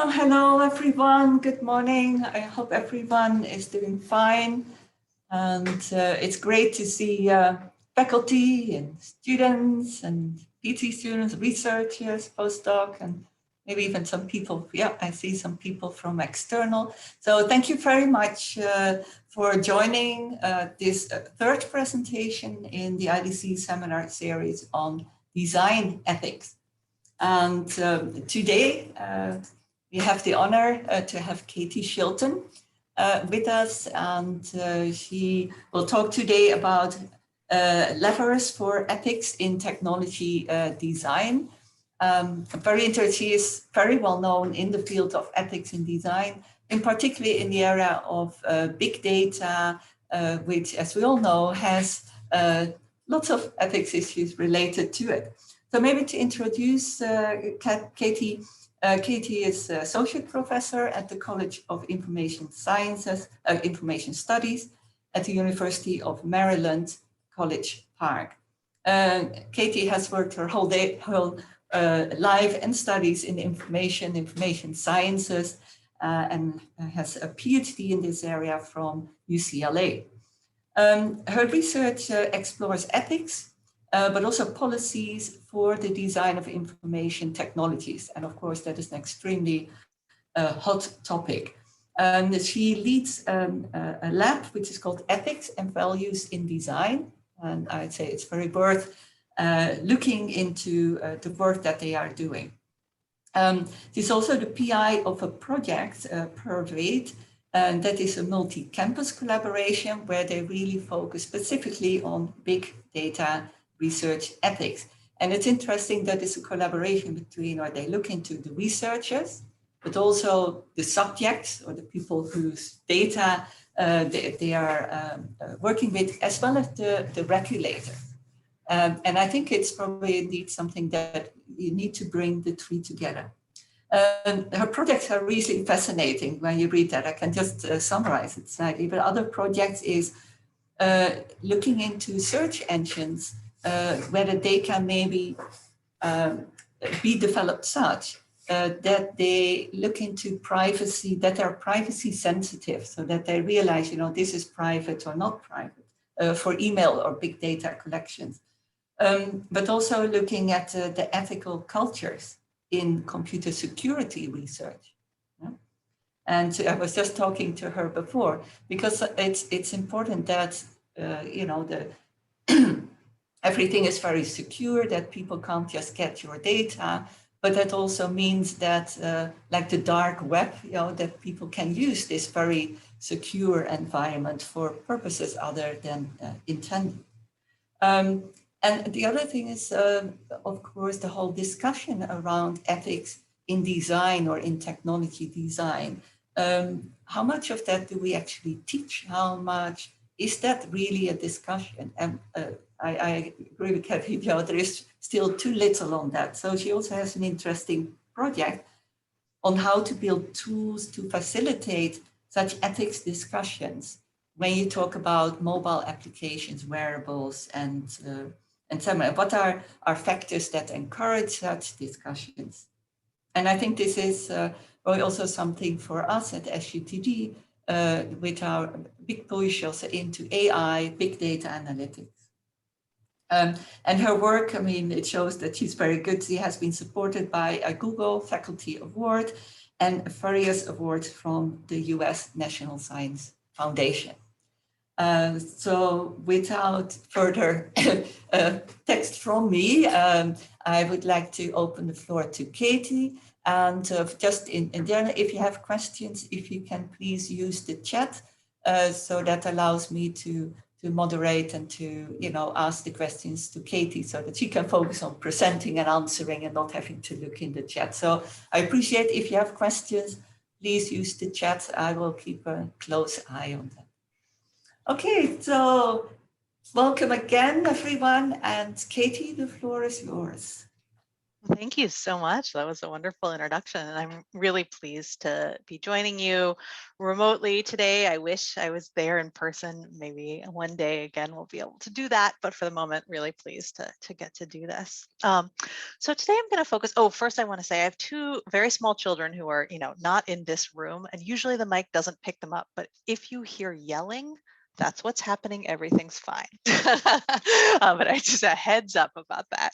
Hello, everyone. Good morning. I hope everyone is doing fine. And it's great to see faculty and students and PT students, researchers, postdoc, and maybe even some people. Yeah, I see some people from external. So thank you very much for joining this third presentation in the IDC seminar series on design ethics. And today, we have the honor to have Katie Shilton with us, and she will talk today about levers for ethics in technology design. Very interesting. She is very well known in the field of ethics in design, in particular in the area of big data, which, as we all know, has lots of ethics issues related to it. So maybe to introduce Katie. Katie is Associate Professor at the College of Information Sciences, Information Studies at the University of Maryland, College Park. Katie has worked her whole life and studies in information sciences and has a PhD in this area from UCLA. Her research explores ethics, but also policies for the design of information technologies. And of course, that is an extremely hot topic. She leads a lab which is called Ethics and Values in Design. And I'd say it's very worth looking into the work that they are doing. She's also the PI of a project, Pervade, and that is a multi-campus collaboration where they really focus specifically on big data research ethics. And it's interesting that it's a collaboration between, or they look into the researchers, but also the subjects or the people whose data they are working with, as well as the regulator. And I think it's probably indeed something that you need to bring the three together. Her projects are really fascinating when you read that. I can just summarize it slightly, but other projects is looking into search engines, whether they can maybe be developed such that they look into privacy, that they're privacy sensitive, so that they realize, this is private or not private for email or big data collections. But also looking at the ethical cultures in computer security research. Yeah? And I was just talking to her before, because it's important that, everything is very secure, that people can't just get your data, but that also means that, like the dark web, that people can use this very secure environment for purposes other than intended. And the other thing is, of course, the whole discussion around ethics in design or in technology design. How much of that do we actually teach? How much is that really a discussion? And I agree with Kathy, there is still too little on that. So she also has an interesting project on how to build tools to facilitate such ethics discussions when you talk about mobile applications, wearables, and so on. What are factors that encourage such discussions? And I think this is also something for us at SUTD with our big push also into AI, big data analytics. And her work, it shows that she's very good. She has been supported by a Google Faculty Award and various awards from the US National Science Foundation. So without further text from me, I would like to open the floor to Katie. And just in general, if you have questions, if you can please use the chat, so that allows me to moderate and to ask the questions to Katie so that she can focus on presenting and answering and not having to look in the chat. So I appreciate if you have questions, please use the chat. I will keep a close eye on that. Okay, so welcome again, everyone. And Katie, the floor is yours. Thank you so much. That was a wonderful introduction, and I'm really pleased to be joining you remotely today. I wish I was there in person. Maybe one day again we'll be able to do that, but for the moment, really pleased to get to do this. So today I'm going to focus. Oh, first I want to say I have two very small children who are, not in this room, and usually the mic doesn't pick them up. But if you hear yelling, that's what's happening. Everything's fine. But I just a heads up about that.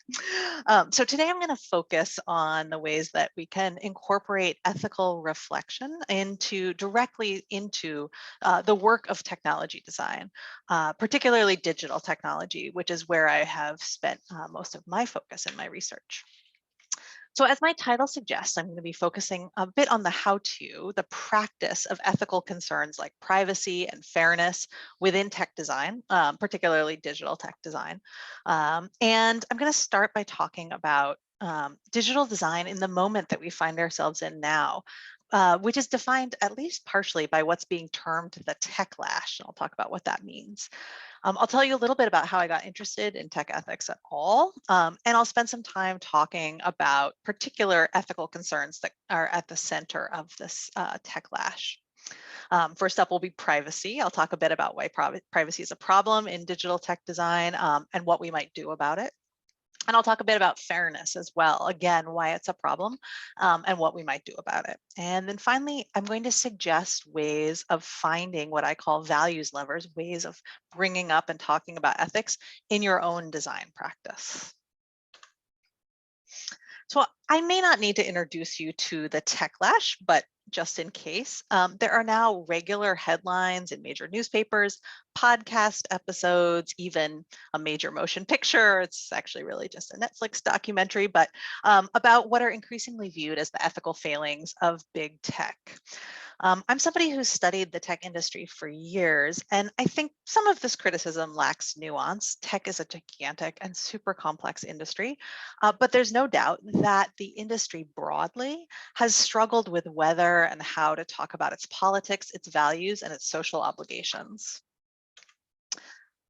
So today I'm going to focus on the ways that we can incorporate ethical reflection directly into the work of technology design, particularly digital technology, which is where I have spent most of my focus in my research. So as my title suggests, I'm going to be focusing a bit on the how-to, the practice of ethical concerns like privacy and fairness within tech design, particularly digital tech design. And I'm going to start by talking about digital design in the moment that we find ourselves in now, which is defined at least partially by what's being termed the techlash. And I'll talk about what that means. I'll tell you a little bit about how I got interested in tech ethics at all, and I'll spend some time talking about particular ethical concerns that are at the center of this techlash. First up will be privacy. I'll talk a bit about why privacy is a problem in digital tech design and what we might do about it. And I'll talk a bit about fairness as well, again, why it's a problem and what we might do about it. And then finally, I'm going to suggest ways of finding what I call values levers, ways of bringing up and talking about ethics in your own design practice. So I may not need to introduce you to the techlash, but just in case, there are now regular headlines in major newspapers, podcast episodes, even a major motion picture. It's actually really just a Netflix documentary, but about what are increasingly viewed as the ethical failings of big tech. I'm somebody who's studied the tech industry for years, and I think some of this criticism lacks nuance. Tech is a gigantic and super complex industry, but there's no doubt that the industry broadly has struggled with whether and how to talk about its politics, its values, and its social obligations.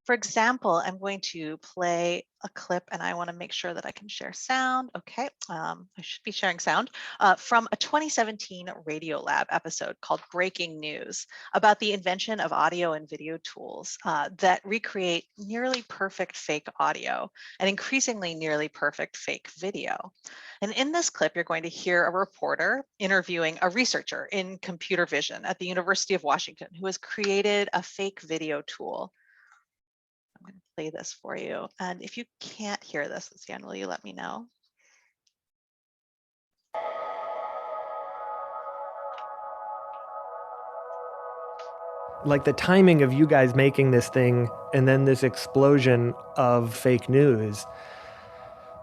For example, I'm going to play a clip and I want to make sure that I can share sound. Okay, I should be sharing sound from a 2017 Radiolab episode called Breaking News about the invention of audio and video tools that recreate nearly perfect fake audio and increasingly nearly perfect fake video. And in this clip, you're going to hear a reporter interviewing a researcher in computer vision at the University of Washington who has created a fake video tool. I'm going to play this for you. And if you can't hear this, Lucian, will you let me know? Like the timing of you guys making this thing and then this explosion of fake news,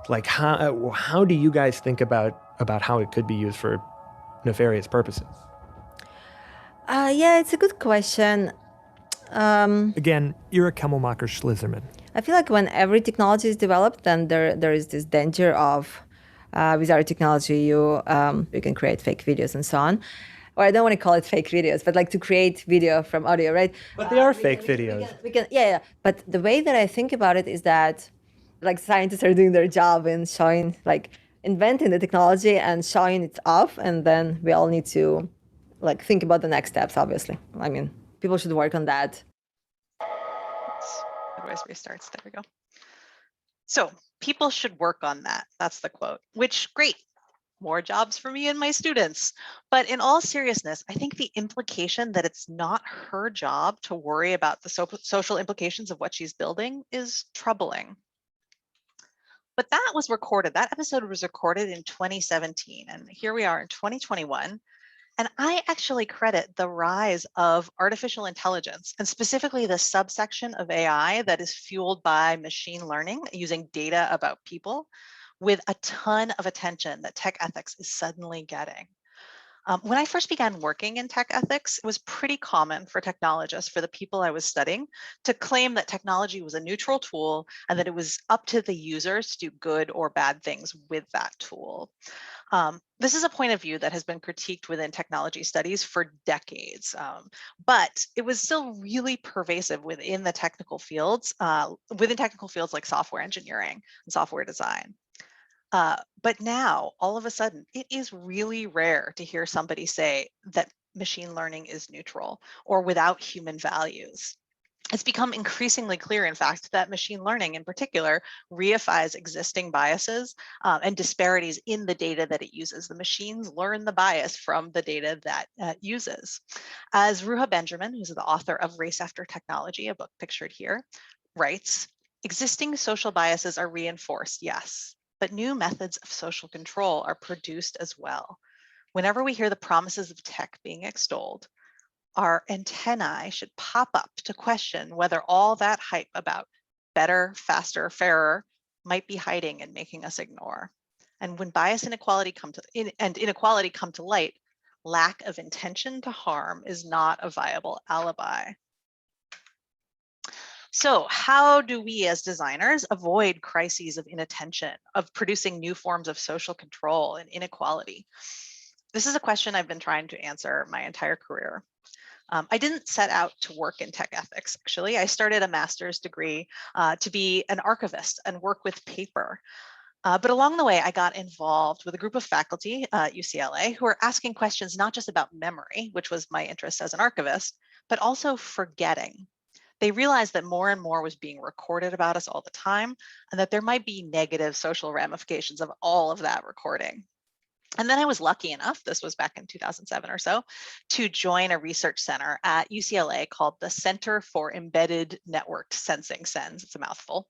like how do you guys think about how it could be used for nefarious purposes? Yeah, it's a good question. Again, Ira Kemmelmacher-Schlizerman. I feel like when every technology is developed, then there is this danger of with our technology, you can create fake videos and so on. Or I don't want to call it fake videos, but like to create video from audio, right? But they are fake videos. Yeah. But the way that I think about it is that like scientists are doing their job in showing, like inventing the technology and showing it off, and then we all need to like think about the next steps, obviously. I mean, people should work on that. Otherwise restarts, there we go. So people should work on that. That's the quote, which great. More jobs for me and my students. But in all seriousness, I think the implication that it's not her job to worry about the social implications of what she's building is troubling. But that was recorded. That episode was recorded in 2017. And here we are in 2021. And I actually credit the rise of artificial intelligence, and specifically the subsection of AI that is fueled by machine learning using data about people, with a ton of attention that tech ethics is suddenly getting. When I first began working in tech ethics, it was pretty common for technologists, for the people I was studying, to claim that technology was a neutral tool and that it was up to the users to do good or bad things with that tool. This is a point of view that has been critiqued within technology studies for decades, but it was still really pervasive within the technical fields, like software engineering and software design. But now, all of a sudden, it is really rare to hear somebody say that machine learning is neutral or without human values. It's become increasingly clear, in fact, that machine learning in particular reifies existing biases and disparities in the data that it uses. The machines learn the bias from the data that it uses. As Ruha Benjamin, who's the author of Race After Technology, a book pictured here, writes, existing social biases are reinforced, yes, but new methods of social control are produced as well. Whenever we hear the promises of tech being extolled, our antennae should pop up to question whether all that hype about better, faster, fairer might be hiding and making us ignore. And when bias and inequality come to light, lack of intention to harm is not a viable alibi. So how do we as designers avoid crises of inattention, of producing new forms of social control and inequality? This is a question I've been trying to answer my entire career. I didn't set out to work in tech ethics, actually. I started a master's degree to be an archivist and work with paper. But along the way, I got involved with a group of faculty at UCLA who were asking questions not just about memory, which was my interest as an archivist, but also forgetting. They realized that more and more was being recorded about us all the time, and that there might be negative social ramifications of all of that recording. And then I was lucky enough, this was back in 2007 or so, to join a research center at UCLA called the Center for Embedded Networked Sensing, SENS, it's a mouthful.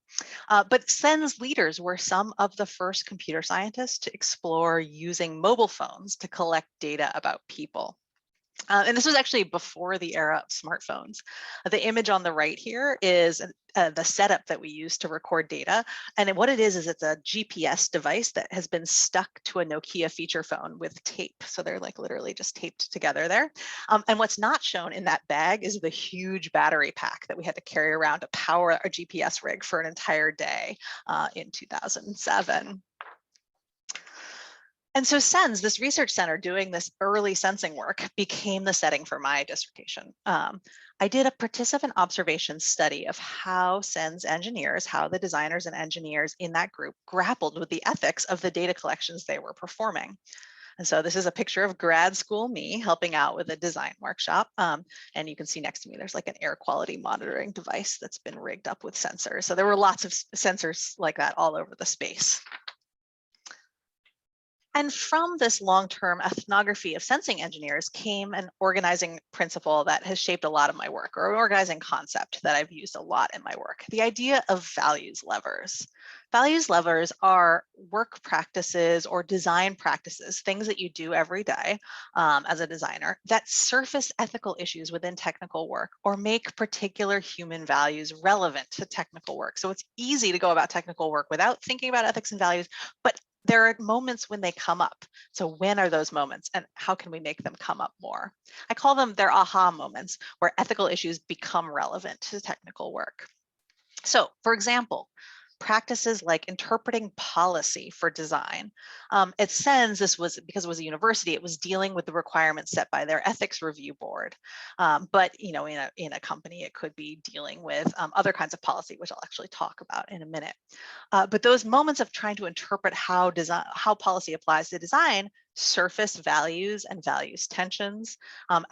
But SENS leaders were some of the first computer scientists to explore using mobile phones to collect data about people. And this was actually before the era of smartphones. The image on the right here is the setup that we use to record data. And what it is it's a GPS device that has been stuck to a Nokia feature phone with tape. So they're like literally just taped together there. And what's not shown in that bag is the huge battery pack that we had to carry around to power our GPS rig for an entire day in 2007. And so SENS, this research center doing this early sensing work, became the setting for my dissertation. I did a participant observation study of how SENS engineers, how the designers and engineers in that group grappled with the ethics of the data collections they were performing. And so this is a picture of grad school me helping out with a design workshop. And you can see next to me, there's like an air quality monitoring device that's been rigged up with sensors. So there were lots of sensors like that all over the space. And from this long-term ethnography of sensing engineers came an organizing principle that has shaped a lot of my work, or an organizing concept that I've used a lot in my work, the idea of values levers. Values levers are work practices or design practices, things that you do every day as a designer that surface ethical issues within technical work or make particular human values relevant to technical work. So it's easy to go about technical work without thinking about ethics and values, but there are moments when they come up. So when are those moments and how can we make them come up more? I call them their aha moments where ethical issues become relevant to technical work. So for example, practices like interpreting policy for design. At SENS, this was because it was a university, it was dealing with the requirements set by their ethics review board. But in a company, it could be dealing with other kinds of policy, which I'll actually talk about in a minute. But those moments of trying to interpret how policy applies to design surface values and values tensions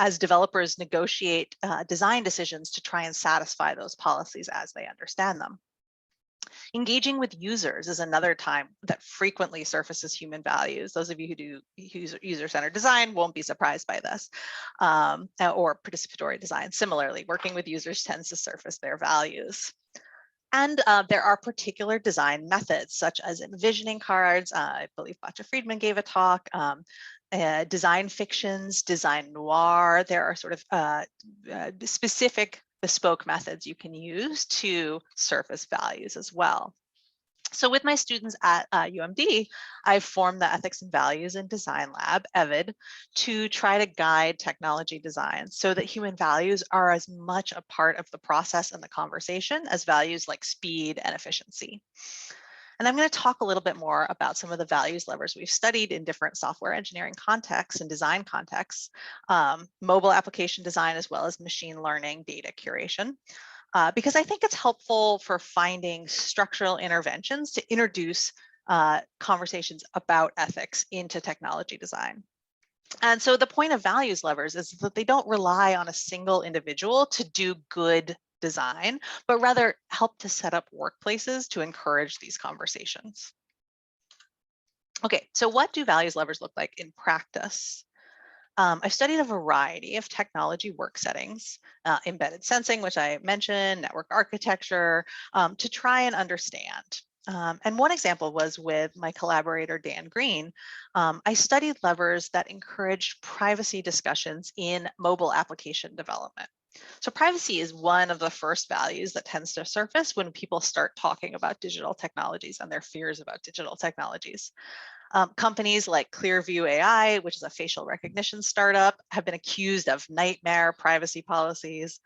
as developers negotiate design decisions to try and satisfy those policies as they understand them. Engaging with users is another time that frequently surfaces human values. Those of you who do user-centered design won't be surprised by this, or participatory design. Similarly, working with users tends to surface their values. And there are particular design methods, such as envisioning cards. I believe Batya Friedman gave a talk. Design fictions, design noir. There are sort of specific bespoke methods you can use to surface values as well. So with my students at UMD, I've formed the Ethics and Values in Design Lab, EVID, to try to guide technology design so that human values are as much a part of the process and the conversation as values like speed and efficiency. And I'm going to talk a little bit more about some of the values levers we've studied in different software engineering contexts and design contexts, mobile application design, as well as machine learning data curation. Because I think it's helpful for finding structural interventions to introduce conversations about ethics into technology design. And so the point of values levers is that they don't rely on a single individual to do good design, but rather help to set up workplaces to encourage these conversations. Okay, so what do values levers look like in practice? I've studied a variety of technology work settings, embedded sensing, which I mentioned, network architecture, to try and understand. And one example was with my collaborator, Dan Green. I studied levers that encouraged privacy discussions in mobile application development. So privacy is one of the first values that tends to surface when people start talking about digital technologies and their fears about digital technologies. Companies like Clearview AI, which is a facial recognition startup, have been accused of nightmare privacy policies.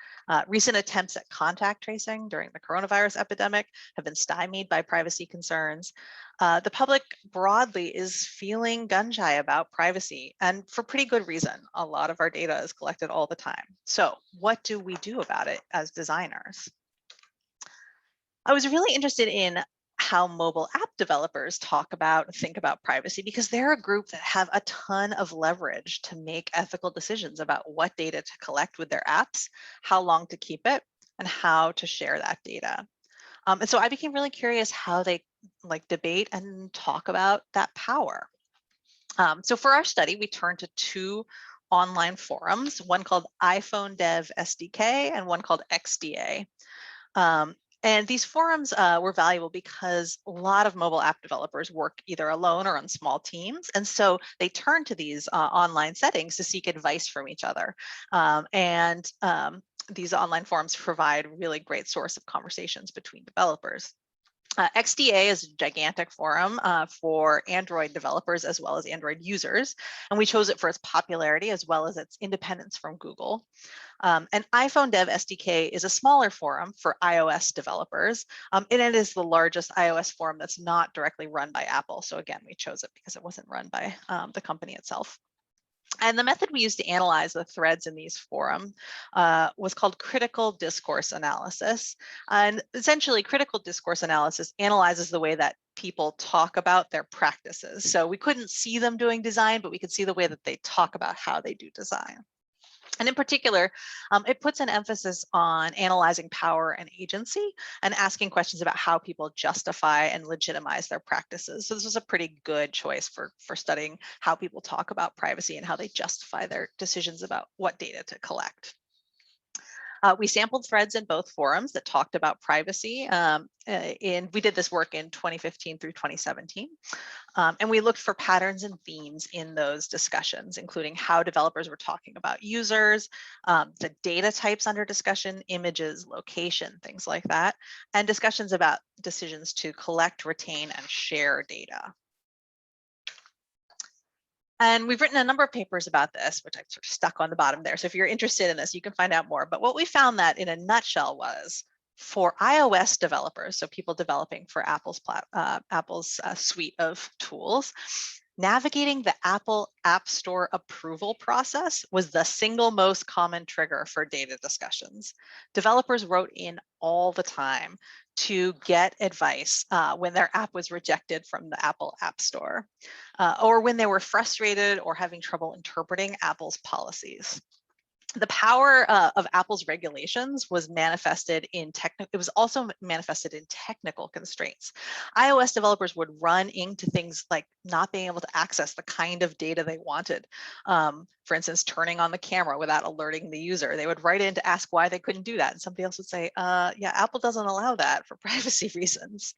Recent attempts at contact tracing during the coronavirus epidemic have been stymied by privacy concerns. The public broadly is feeling gun shy about privacy, and for pretty good reason. A lot of our data is collected all the time. So what do we do about it as designers? I was really interested in how mobile app developers talk about and think about privacy, because they're a group that have a ton of leverage to make ethical decisions about what data to collect with their apps, how long to keep it, and how to share that data. And so I became really curious how they debate and talk about that power. So for our study, we turned to two online forums, one called iPhone Dev SDK and one called XDA. And these forums were valuable because a lot of mobile app developers work either alone or on small teams. And so they turn to these online settings to seek advice from each other. These online forums provide a really great source of conversations between developers. XDA is a gigantic forum for Android developers as well as Android users, and we chose it for its popularity as well as its independence from Google. And iPhone Dev SDK is a smaller forum for iOS developers, and it is the largest iOS forum that's not directly run by Apple. So again, we chose it because it wasn't run by the company itself. And the method we used to analyze the threads in these forums was called critical discourse analysis. And essentially, critical discourse analysis analyzes the way that people talk about their practices. So we couldn't see them doing design, but we could see the way that they talk about how they do design. And in particular, it puts an emphasis on analyzing power and agency and asking questions about how people justify and legitimize their practices. So this was a pretty good choice for studying how people talk about privacy and how they justify their decisions about what data to collect. We sampled threads in both forums that talked about privacy, and we did this work in 2015 through 2017. And we looked for patterns and themes in those discussions, including how developers were talking about users, the data types under discussion, images, location, things like that, and discussions about decisions to collect, retain, and share data. And we've written a number of papers about this, which I've sort of stuck on the bottom there. So if you're interested in this, you can find out more. But what we found that in a nutshell was for iOS developers, so people developing for Apple's suite of tools, navigating the Apple App Store approval process was the single most common trigger for data discussions. Developers wrote in all the time to get advice when their app was rejected from the Apple App Store, or when they were frustrated or having trouble interpreting Apple's policies. The power of Apple's regulations was manifested in it was also manifested in technical constraints. iOS developers would run into things like not being able to access the kind of data they wanted. For instance, turning on the camera without alerting the user. They would write in to ask why they couldn't do that. And somebody else would say, yeah, Apple doesn't allow that for privacy reasons.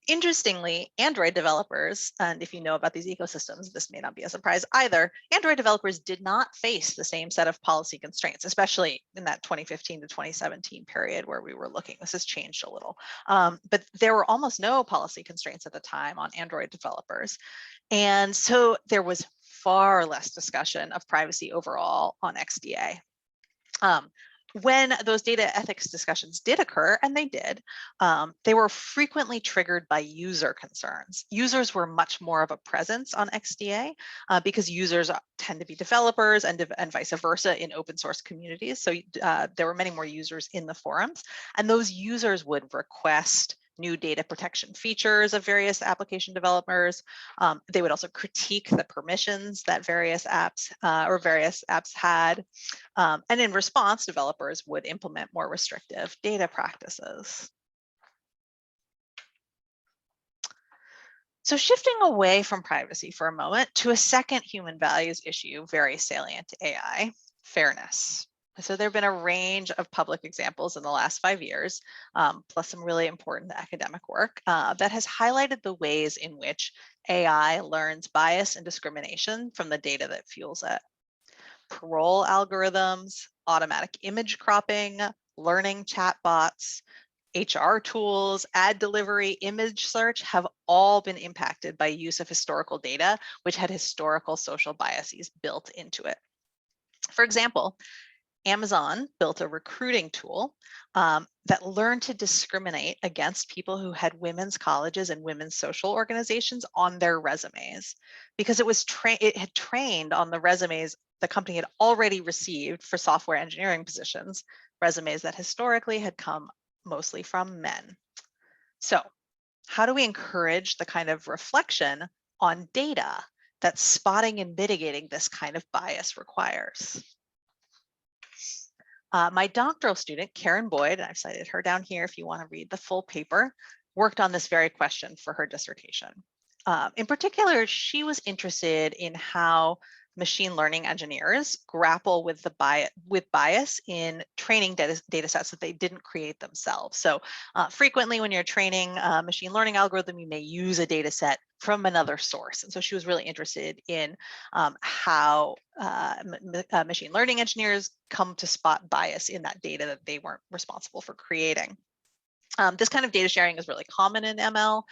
Interestingly, Android developers, and if you know about these ecosystems, this may not be a surprise either, Android developers did not face the same set of policy constraints, especially in that 2015 to 2017 period where we were looking. This has changed a little, but there were almost no policy constraints at the time on Android developers. And so there was far less discussion of privacy overall on XDA. When those data ethics discussions did occur, and they did, they were frequently triggered by user concerns. Users were much more of a presence on XDA because users tend to be developers and vice versa in open source communities. So there were many more users in the forums, and those users would request new data protection features of various application developers. They would also critique the permissions that various apps had. And in response, developers would implement more restrictive data practices. So shifting away from privacy for a moment to a second human values issue, very salient to AI, fairness. So there have been a range of public examples in the last 5 years, plus some really important academic work that has highlighted the ways in which AI learns bias and discrimination from the data that fuels it. Parole algorithms, automatic image cropping, learning chatbots, HR tools, ad delivery, image search have all been impacted by use of historical data, which had historical social biases built into it. For example, Amazon built a recruiting tool that learned to discriminate against people who had women's colleges and women's social organizations on their resumes because it had trained on the resumes the company had already received for software engineering positions, resumes that historically had come mostly from men. So how do we encourage the kind of reflection on data that spotting and mitigating this kind of bias requires? My doctoral student, Karen Boyd, and I've cited her down here if you want to read the full paper, worked on this very question for her dissertation. In particular, she was interested in how machine learning engineers grapple with bias in training data sets that they didn't create themselves. So frequently when you're training a machine learning algorithm, you may use a data set from another source. And so she was really interested in how machine learning engineers come to spot bias in that data that they weren't responsible for creating. This kind of data sharing is really common in ML.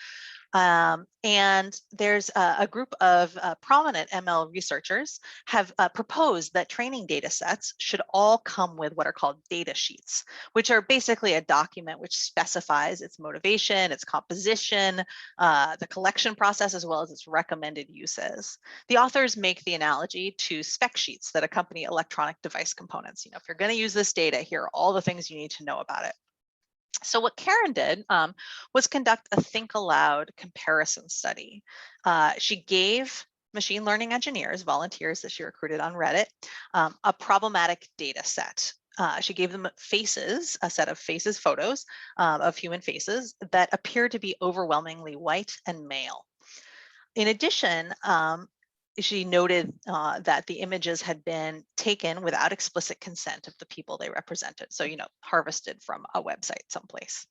And there's a group of prominent ML researchers have proposed that training data sets should all come with what are called data sheets, which are basically a document which specifies its motivation, its composition, the collection process, as well as its recommended uses. The authors make the analogy to spec sheets that accompany electronic device components. You know, if you're going to use this data, here are all the things you need to know about it. So what Karen did was conduct a think aloud comparison study. She gave machine learning engineers, volunteers that she recruited on Reddit, a problematic data set. She gave them faces, a set of faces, photos of human faces that appeared to be overwhelmingly white and male. In addition, she noted that the images had been taken without explicit consent of the people they represented. So, you know, harvested from a website someplace.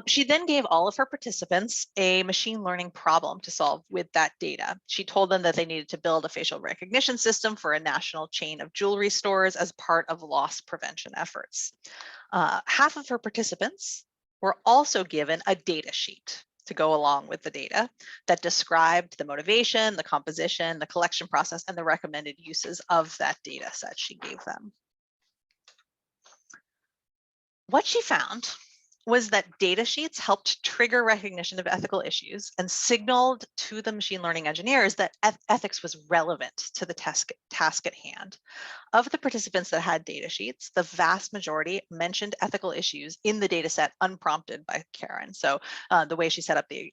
She then gave all of her participants a machine learning problem to solve with that data. She told them that they needed to build a facial recognition system for a national chain of jewelry stores as part of loss prevention efforts. Half of her participants were also given a data sheet to go along with the data that described the motivation, the composition, the collection process, and the recommended uses of that data set she gave them. What she found was that data sheets helped trigger recognition of ethical issues and signaled to the machine learning engineers that ethics was relevant to the task at hand. Of the participants that had data sheets, the vast majority mentioned ethical issues in the data set unprompted by Karen. So the way she set up the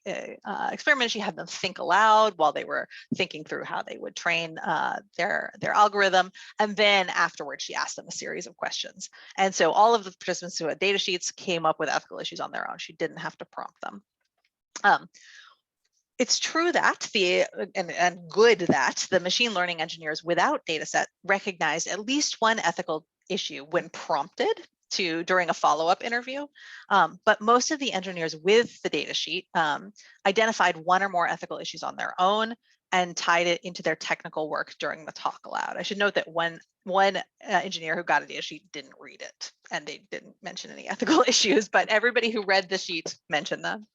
experiment, she had them think aloud while they were thinking through how they would train their algorithm. And then afterwards, she asked them a series of questions. And so all of the participants who had data sheets came up with ethical issues on their own. She didn't have to prompt them. It's true that and good that the machine learning engineers without data set recognized at least one ethical issue when prompted during a follow-up interview. But most of the engineers with the data sheet identified one or more ethical issues on their own and tied it into their technical work during the talk aloud. I should note that one engineer who got a data sheet didn't read it, and they didn't mention any ethical issues, but everybody who read the sheet mentioned them.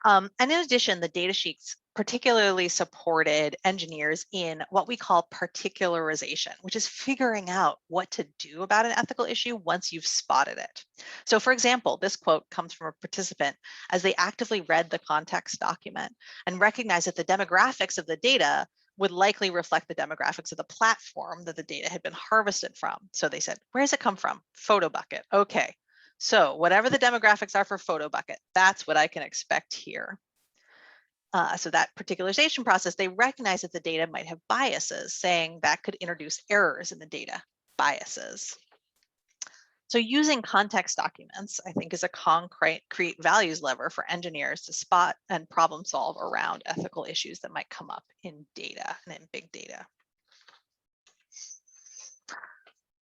And in addition, the data sheets particularly supported engineers in what we call particularization, which is figuring out what to do about an ethical issue once you've spotted it. So for example, this quote comes from a participant as they actively read the context document and recognized that the demographics of the data would likely reflect the demographics of the platform that the data had been harvested from. So they said, where does it come from? Photo bucket. Okay. So whatever the demographics are for PhotoBucket, that's what I can expect here. So that particularization process, they recognize that the data might have biases, saying that could introduce errors in the data, biases. So using context documents, I think, is a concrete values lever for engineers to spot and problem solve around ethical issues that might come up in data and in big data.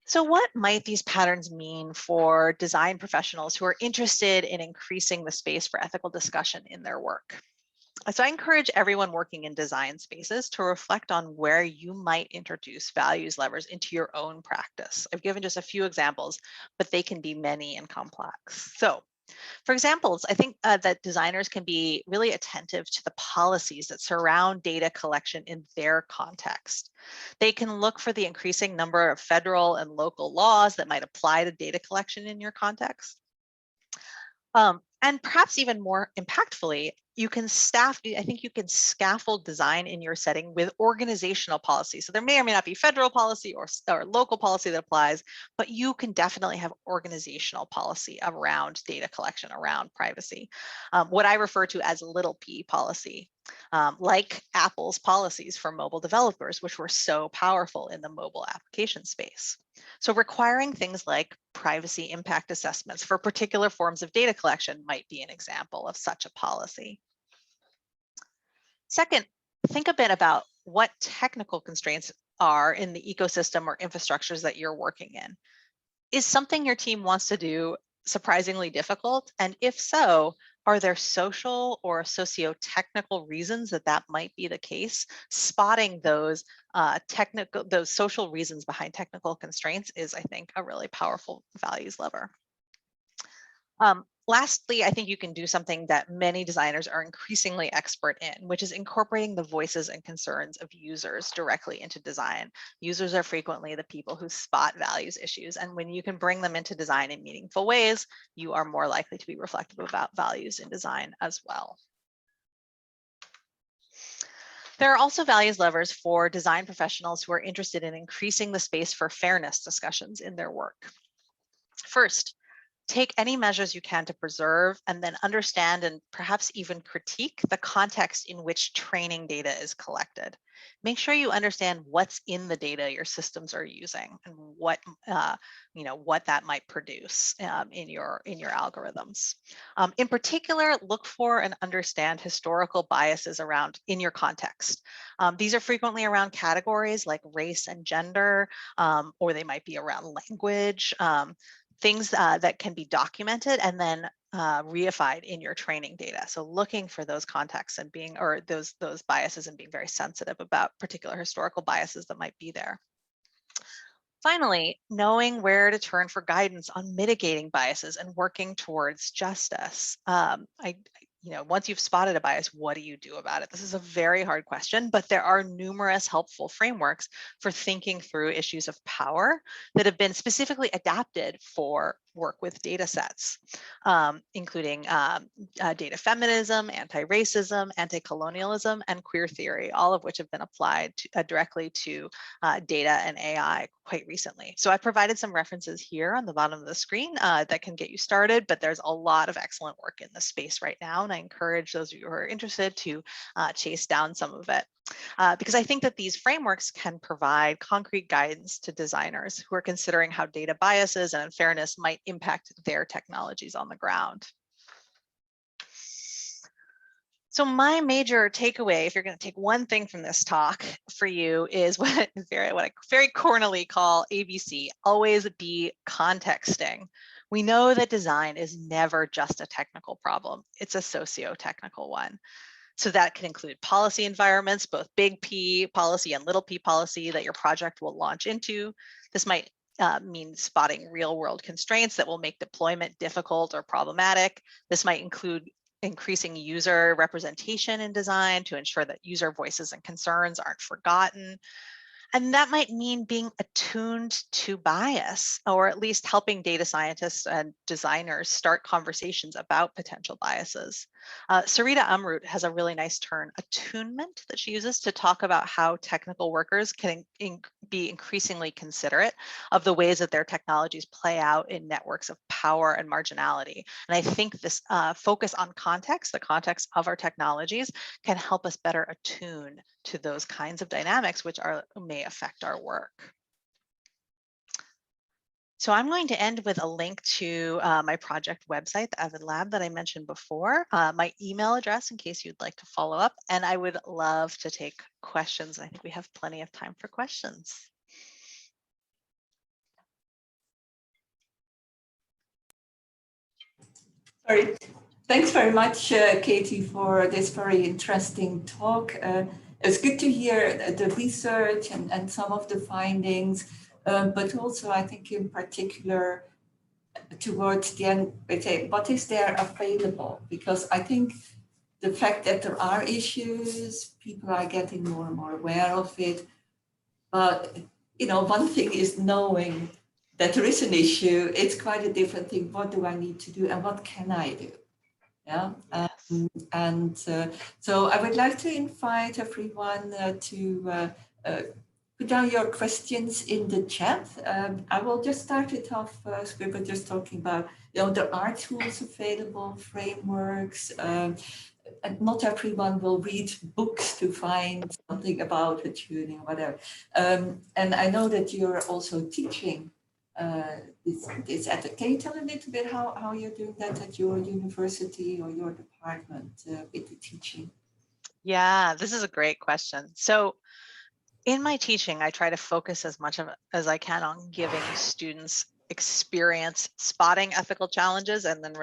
So what might these patterns mean for design professionals who are interested in increasing the space for ethical discussion in their work? So I encourage everyone working in design spaces to reflect on where you might introduce values levers into your own practice. I've given just a few examples, but they can be many and complex. So for examples, I think that designers can be really attentive to the policies that surround data collection in their context. They can look for the increasing number of federal and local laws that might apply to data collection in your context. And perhaps even more impactfully, I think you can scaffold design in your setting with organizational policy. So there may or may not be federal policy or local policy that applies, but you can definitely have organizational policy around data collection, around privacy. What I refer to as little p policy, like Apple's policies for mobile developers, which were so powerful in the mobile application space. So requiring things like privacy impact assessments for particular forms of data collection might be an example of such a policy. Second, think a bit about what technical constraints are in the ecosystem or infrastructures that you're working in. Is something your team wants to do surprisingly difficult? And if so, are there social or socio-technical reasons that might be the case? Spotting those those social reasons behind technical constraints is, I think, a really powerful values lever. Lastly, I think you can do something that many designers are increasingly expert in, which is incorporating the voices and concerns of users directly into design. Users are frequently the people who spot values issues, and when you can bring them into design in meaningful ways, you are more likely to be reflective about values in design as well. There are also values levers for design professionals who are interested in increasing the space for fairness discussions in their work. First, take any measures you can to preserve and then understand and perhaps even critique the context in which training data is collected. Make sure you understand what's in the data your systems are using and what that might produce in your algorithms. In particular, look for and understand historical biases around in your context. These are frequently around categories like race and gender, or they might be around language. Things that can be documented and then reified in your training data. So looking for those contexts and those biases and being very sensitive about particular historical biases that might be there. Finally, knowing where to turn for guidance on mitigating biases and working towards justice. Once you've spotted a bias, what do you do about it? This is a very hard question, but there are numerous helpful frameworks for thinking through issues of power that have been specifically adapted for work with data sets, including data feminism, anti-racism, anti-colonialism, and queer theory, all of which have been applied directly to data and AI quite recently. So I provided some references here on the bottom of the screen that can get you started, but there's a lot of excellent work in this space right now, and I encourage those of you who are interested to chase down some of it. Because I think that these frameworks can provide concrete guidance to designers who are considering how data biases and unfairness might impact their technologies on the ground. So my major takeaway, if you're going to take one thing from this talk for you, is what I very cornily call ABC, always be contexting. We know that design is never just a technical problem. It's a socio-technical one. So that can include policy environments, both big P policy and little p policy that your project will launch into. This might mean spotting real world constraints that will make deployment difficult or problematic. This might include increasing user representation in design to ensure that user voices and concerns aren't forgotten. And that might mean being attuned to bias, or at least helping data scientists and designers start conversations about potential biases. Sarita Amrut has a really nice term, attunement, that she uses to talk about how technical workers can be increasingly considerate of the ways that their technologies play out in networks of power and marginality. And I think this focus on context, the context of our technologies, can help us better attune to those kinds of dynamics which may affect our work. So I'm going to end with a link to my project website, the Avid Lab, that I mentioned before, my email address in case you'd like to follow up, and I would love to take questions. I think we have plenty of time for questions. Sorry. Thanks very much, Katie, for this very interesting talk. It's good to hear the research and some of the findings, but also I think in particular towards the end, what is there available? Because I think the fact that there are issues, people are getting more and more aware of it. But, one thing is knowing that there is an issue. It's quite a different thing. What do I need to do and what can I do? Yeah. So I would like to invite everyone to put down your questions in the chat. I will just start it off. We were just talking about, there are tools available, frameworks, and not everyone will read books to find something about the tuning or whatever. And I know that you're also teaching this at the, can you tell a little bit how you're doing that at your university or your department with the teaching? Yeah, this is a great question. So in my teaching, I try to focus as much as I can on giving students experience spotting ethical challenges and then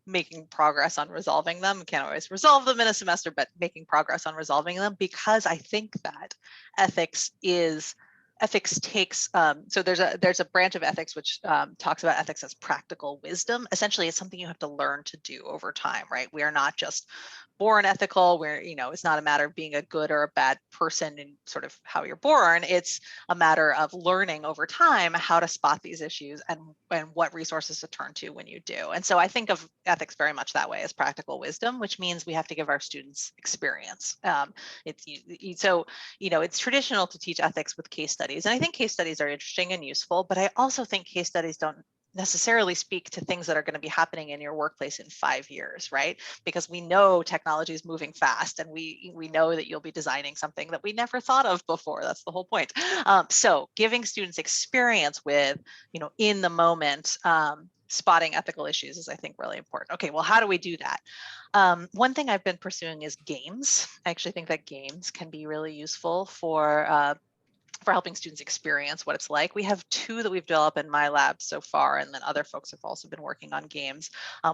making progress on resolving them. You can't always resolve them in a semester, but making progress on resolving them, because I think that ethics takes, so there's a branch of ethics which talks about ethics as practical wisdom. Essentially, it's something you have to learn to do over time, right? We are not just born ethical, where, it's not a matter of being a good or a bad person in sort of how you're born. It's a matter of learning over time how to spot these issues and what resources to turn to when you do. And so I think of ethics very much that way, as practical wisdom, which means we have to give our students experience. It's traditional to teach ethics with case studies. And I think case studies are interesting and useful, but I also think case studies don't necessarily speak to things that are going to be happening in your workplace in 5 years, right? Because we know technology is moving fast, and we know that you'll be designing something that we never thought of before. That's the whole point. So giving students experience with, in the moment, spotting ethical issues is, I think, really important. Okay, well, how do we do that? One thing I've been pursuing is games. I actually think that games can be really useful for helping students experience what it's like. We have 2 that we've developed in my lab so far, and then other folks have also been working on games.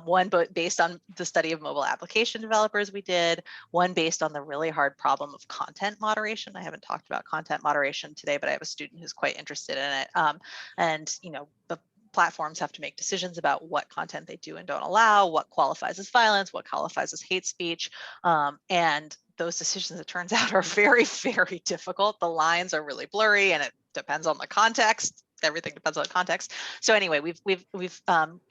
One based on the study of mobile application developers we did, one based on the really hard problem of content moderation. I haven't talked about content moderation today, but I have a student who's quite interested in it. The platforms have to make decisions about what content they do and don't allow, what qualifies as violence, what qualifies as hate speech, and those decisions, it turns out, are very, very difficult. The lines are really blurry, and it depends on the context. Everything depends on the context. So anyway, we've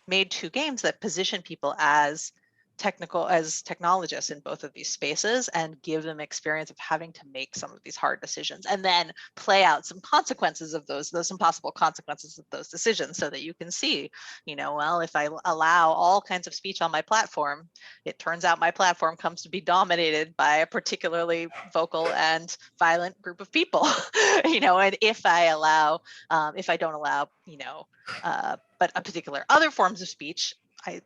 made 2 games that position people as technologists in both of these spaces, and give them experience of having to make some of these hard decisions, and then play out some consequences of some possible consequences of those decisions, so that you can see, well, if I allow all kinds of speech on my platform, it turns out my platform comes to be dominated by a particularly vocal and violent group of people, and if I don't allow, but a particular other forms of speech, I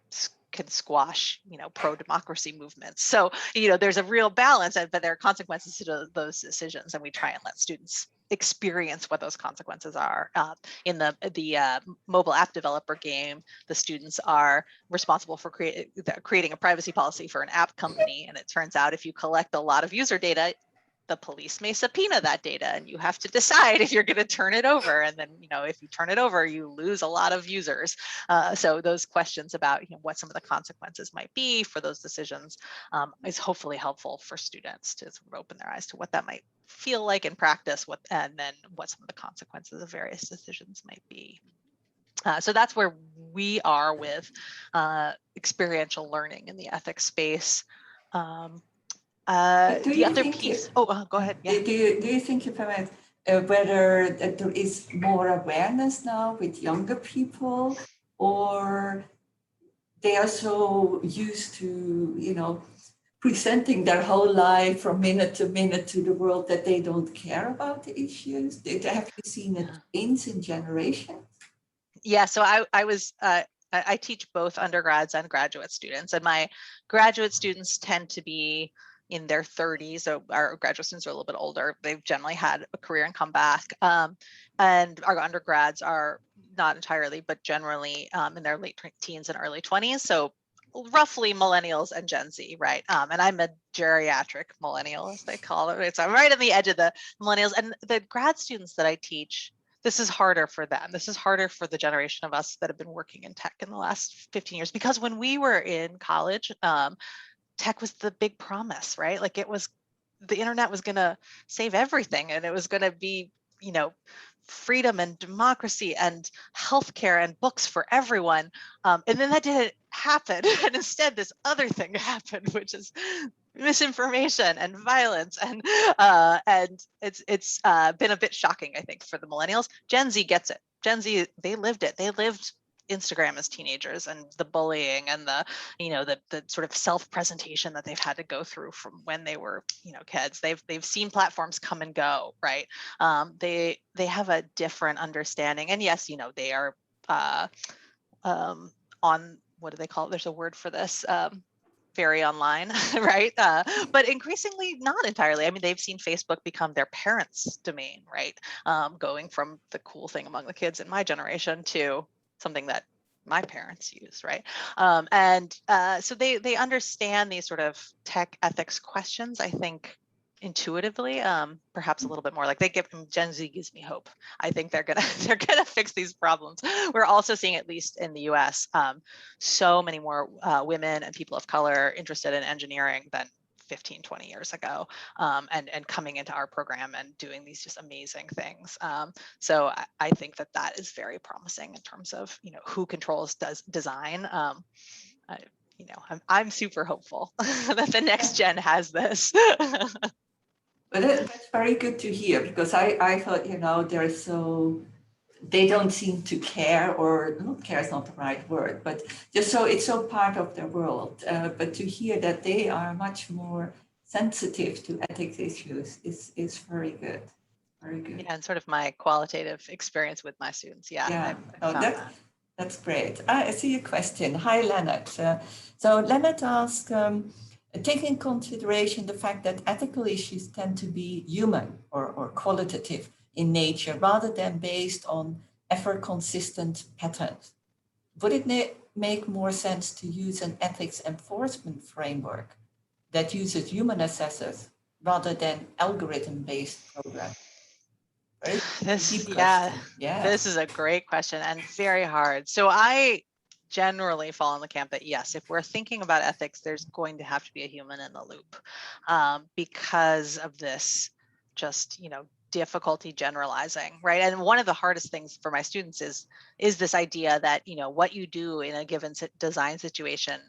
can squash, pro-democracy movements. So, there's a real balance, but there are consequences to those decisions, and we try and let students experience what those consequences are. In the mobile app developer game, the students are responsible for creating a privacy policy for an app company, and it turns out if you collect a lot of user data, the police may subpoena that data, and you have to decide if you're going to turn it over. And then, if you turn it over, you lose a lot of users. So those questions about, what some of the consequences might be for those decisions is hopefully helpful for students to sort of open their eyes to what that might feel like in practice, and then what some of the consequences of various decisions might be. So that's where we are with experiential learning in the ethics space. The other piece, go ahead. Yeah. Do you think, if I might, whether there is more awareness now with younger people, or they are so used to, presenting their whole life from minute to minute to the world that they don't care about the issues? Have you seen a change in generations? Yeah, so I teach both undergrads and graduate students, and my graduate students tend to be in their 30s. So our graduate students are a little bit older. They've generally had a career and come back. And our undergrads are not entirely, but generally in their late teens and early 20s. So roughly millennials and Gen Z, right? And I'm a geriatric millennial, as they call it. Right? So I'm right on the edge of the millennials. And the grad students that I teach, this is harder for them. This is harder for the generation of us that have been working in tech in the last 15 years, because when we were in college, tech was the big promise, right? Like the internet was going to save everything, and it was going to be, freedom and democracy and healthcare and books for everyone. And then that didn't happen. And instead, this other thing happened, which is misinformation and violence, and it's been a bit shocking, I think, for the millennials. Gen Z gets it. Gen Z, they lived it. They lived Instagram as teenagers, and the bullying and the sort of self-presentation that they've had to go through from when they were kids. They've seen platforms come and go, right? They have a different understanding, and yes, they are on, what do they call it? There's a word for this. Very online, right? But increasingly not entirely. I mean, they've seen Facebook become their parents' domain, right? Going from the cool thing among the kids in my generation to something that my parents use, right? So they understand these sort of tech ethics questions, I think, intuitively, perhaps a little bit more. Like Gen Z gives me hope. I think they're gonna fix these problems. We're also seeing, at least in the US, so many more women and people of color interested in engineering than 15, 20 years ago, and coming into our program and doing these just amazing things. So I think that is very promising in terms of who controls design. I'm super hopeful that the next gen has this. But that's very good to hear, because I thought, they don't seem to care, or not care is not the right word, but just so it's so part of their world. But to hear that they are much more sensitive to ethics issues is very good. Very good. Yeah, and sort of my qualitative experience with my students. Yeah. That's great. I see a question. Hi, Leonard. So Leonard asked, taking in consideration the fact that ethical issues tend to be human or qualitative in nature rather than based on ever-consistent patterns, would it make more sense to use an ethics enforcement framework that uses human assessors rather than algorithm-based programs? This is a great question and very hard. So I generally fall in the camp that yes, if we're thinking about ethics, there's going to have to be a human in the loop, because of this just difficulty generalizing, right? And one of the hardest things for my students is this idea that what you do in a given design situation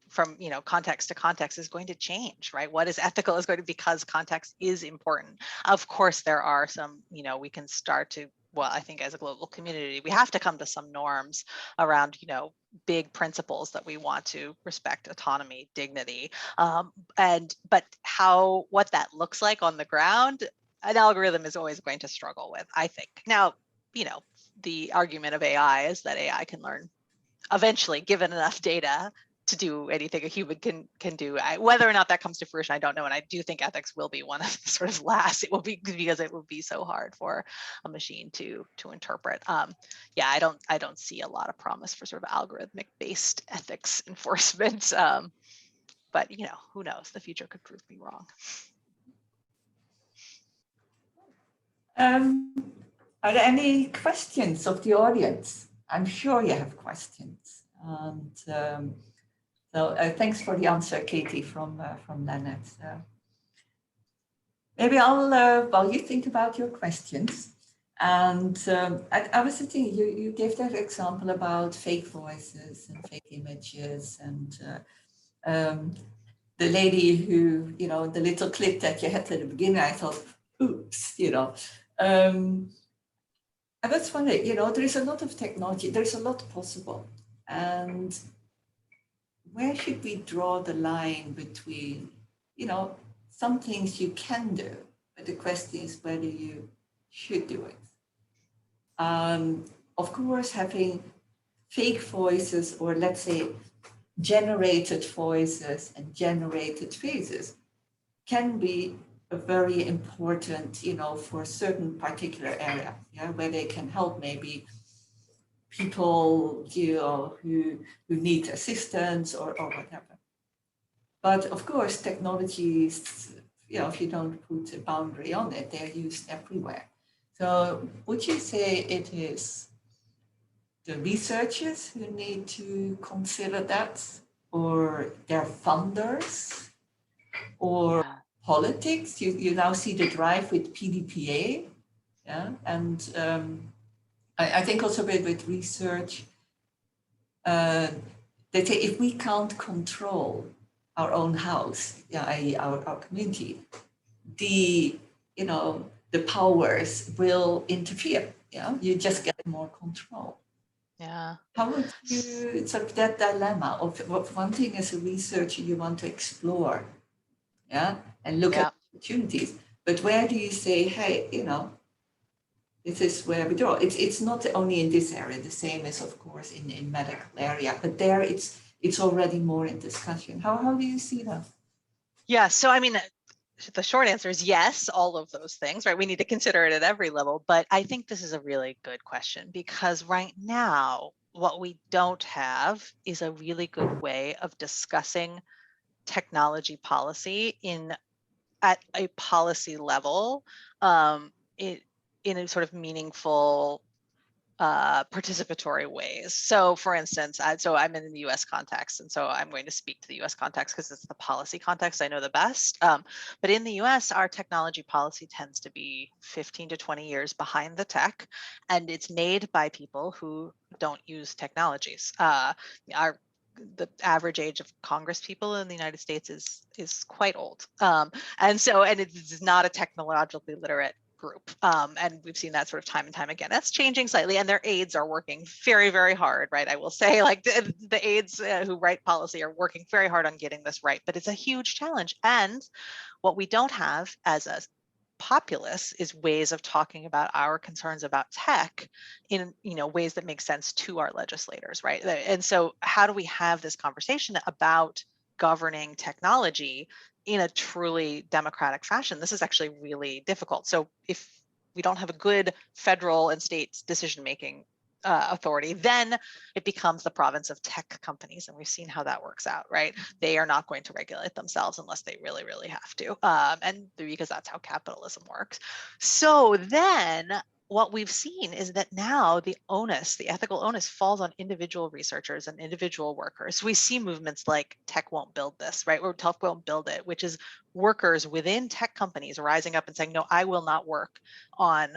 from context to context is going to change, right? What is ethical is going to, because context is important. Of course, there are some, we can start to, well, I think as a global community, we have to come to some norms around, big principles that we want to respect: autonomy, dignity, but what that looks like on the ground, an algorithm is always going to struggle with, I think. Now, the argument of AI is that AI can learn eventually, given enough data, to do anything a human can do. Whether or not that comes to fruition, I don't know. And I do think ethics will be one of the sort of last. It will be, because it will be so hard for a machine to interpret. I don't see a lot of promise for sort of algorithmic based ethics enforcement. But who knows? The future could prove me wrong. Are there any questions of the audience? I'm sure you have questions. And so thanks for the answer, Katie, from Leonard. Maybe I'll, while you think about your questions, And I was thinking, you gave that example about fake voices and fake images, and the lady who, the little clip that you had at the beginning, I thought, oops, I was wondering, there is a lot of technology, there's a lot possible. And where should we draw the line between, some things you can do, but the question is whether you should do it. Of course, having fake voices, or let's say generated voices and generated faces, can be a very important, for a certain particular area, where they can help maybe people, who need assistance or whatever. But of course, technologies, if you don't put a boundary on it, they're used everywhere. So would you say it is the researchers who need to consider that, or their funders, or politics? You now see the drive with PDPA, and I think also with research, they say if we can't control our own house, i.e. our community, the powers will interfere. You just get more control. Yeah. How would you, sort of that dilemma of one thing as a researcher you want to explore, and look at opportunities, but where do you say, hey, this is where we draw. It's not only in this area, the same as of course in medical area, but there it's already more in discussion. How do you see that? Yeah, so I mean, the short answer is yes, all of those things, right? We need to consider it at every level, but I think this is a really good question, because right now, what we don't have is a really good way of discussing technology policy at a policy level, in a sort of meaningful, participatory ways. So for instance, so I'm in the US context, and so I'm going to speak to the US context because it's the policy context I know the best. But in the US, our technology policy tends to be 15 to 20 years behind the tech, and it's made by people who don't use technologies. The average age of Congress people in the United States is quite old. And it's not a technologically literate group. And we've seen that sort of time and time again. That's changing slightly, and their aides are working very, very hard, right? I will say, like the aides who write policy are working very hard on getting this right, but it's a huge challenge. And what we don't have as a populace is ways of talking about our concerns about tech in ways that make sense to our legislators, right? And so how do we have this conversation about governing technology in a truly democratic fashion? This is actually really difficult. So if we don't have a good federal and state decision-making authority, then it becomes the province of tech companies. And we've seen how that works out, right? They are not going to regulate themselves unless they really, really have to. And because that's how capitalism works. So then what we've seen is that now the ethical onus falls on individual researchers and individual workers. We see movements like tech won't build this, right? Or tech won't build it, which is workers within tech companies rising up and saying, no, I will not work on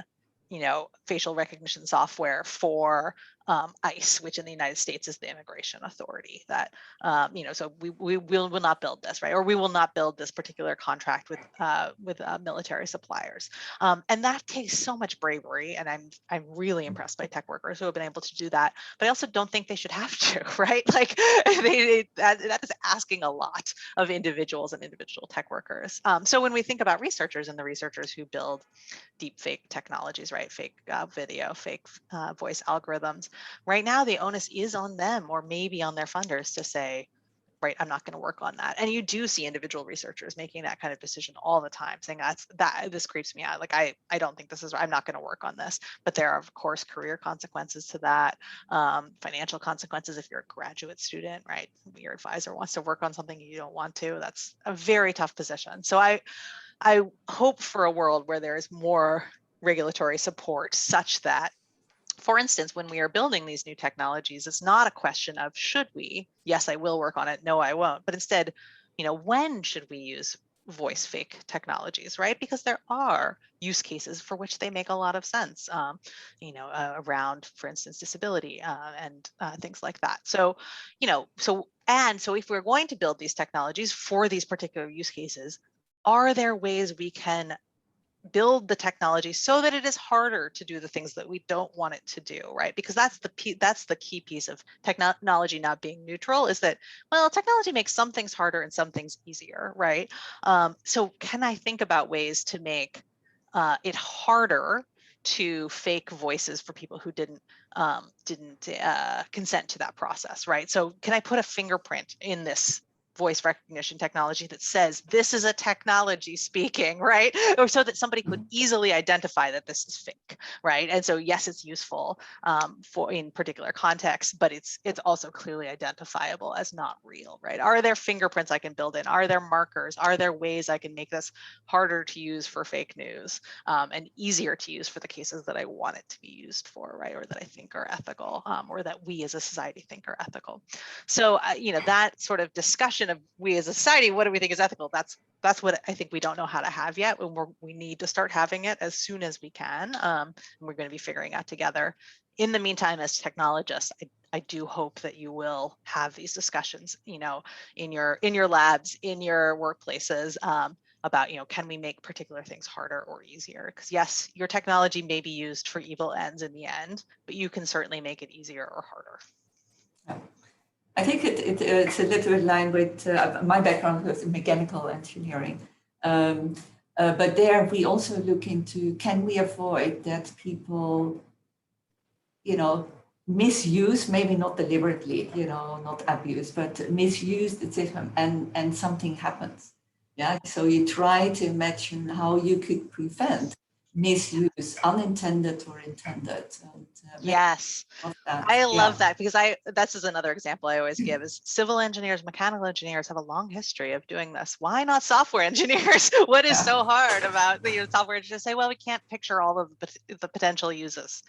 facial recognition software for ICE, which in the United States is the immigration authority. That so we will not build this, right? Or we will not build this particular contract with military suppliers. And that takes so much bravery, and I'm really impressed by tech workers who have been able to do that. But I also don't think they should have to, right? Like that is asking a lot of individuals and individual tech workers. So when we think about researchers and the researchers who build deep fake technologies, right? Fake video, fake voice algorithms. Right now, the onus is on them, or maybe on their funders, to say, right, I'm not going to work on that. And you do see individual researchers making that kind of decision all the time, saying this creeps me out. Like, I don't think this is, I'm not going to work on this. But there are, of course, career consequences to that, financial consequences if you're a graduate student, right? Your advisor wants to work on something you don't want to. That's a very tough position. So I hope for a world where there is more regulatory support such that, for instance, when we are building these new technologies, it's not a question of should we? Yes, I will work on it. No, I won't. But instead, when should we use voice fake technologies, right? Because there are use cases for which they make a lot of sense, around, for instance, disability and things like that. So, so if we're going to build these technologies for these particular use cases, are there ways we can build the technology so that it is harder to do the things that we don't want it to do, right? Because that's the key piece of technology not being neutral, is that, well, technology makes some things harder and some things easier, right? So can I think about ways to make it harder to fake voices for people who didn't consent to that process, right? So can I put a fingerprint in this voice recognition technology that says this is a technology speaking, right? Or so that somebody could easily identify that this is fake, right? And so yes, it's useful for in particular contexts, but it's also clearly identifiable as not real, right? Are there fingerprints I can build in? Are there markers? Are there ways I can make this harder to use for fake news and easier to use for the cases that I want it to be used for, right? Or that I think are ethical, or that we as a society think are ethical. So that sort of discussion of we as a society, what do we think is ethical? That's what I think we don't know how to have yet, and we need to start having it as soon as we can. And we're going to be figuring out together. In the meantime, as technologists, I do hope that you will have these discussions, in your labs, in your workplaces, about, can we make particular things harder or easier? Because yes, your technology may be used for evil ends in the end, but you can certainly make it easier or harder. I think it's a little in line with my background with mechanical engineering. But there we also look into, can we avoid that people, misuse, maybe not deliberately, not abuse, but misuse the system and something happens. Yeah, so you try to imagine how you could prevent misuse, unintended or intended. And, yes, I love that, because this is another example I always give is civil engineers, mechanical engineers have a long history of doing this. Why not software engineers? What is so hard about software engineers say, well, we can't picture all of the potential uses.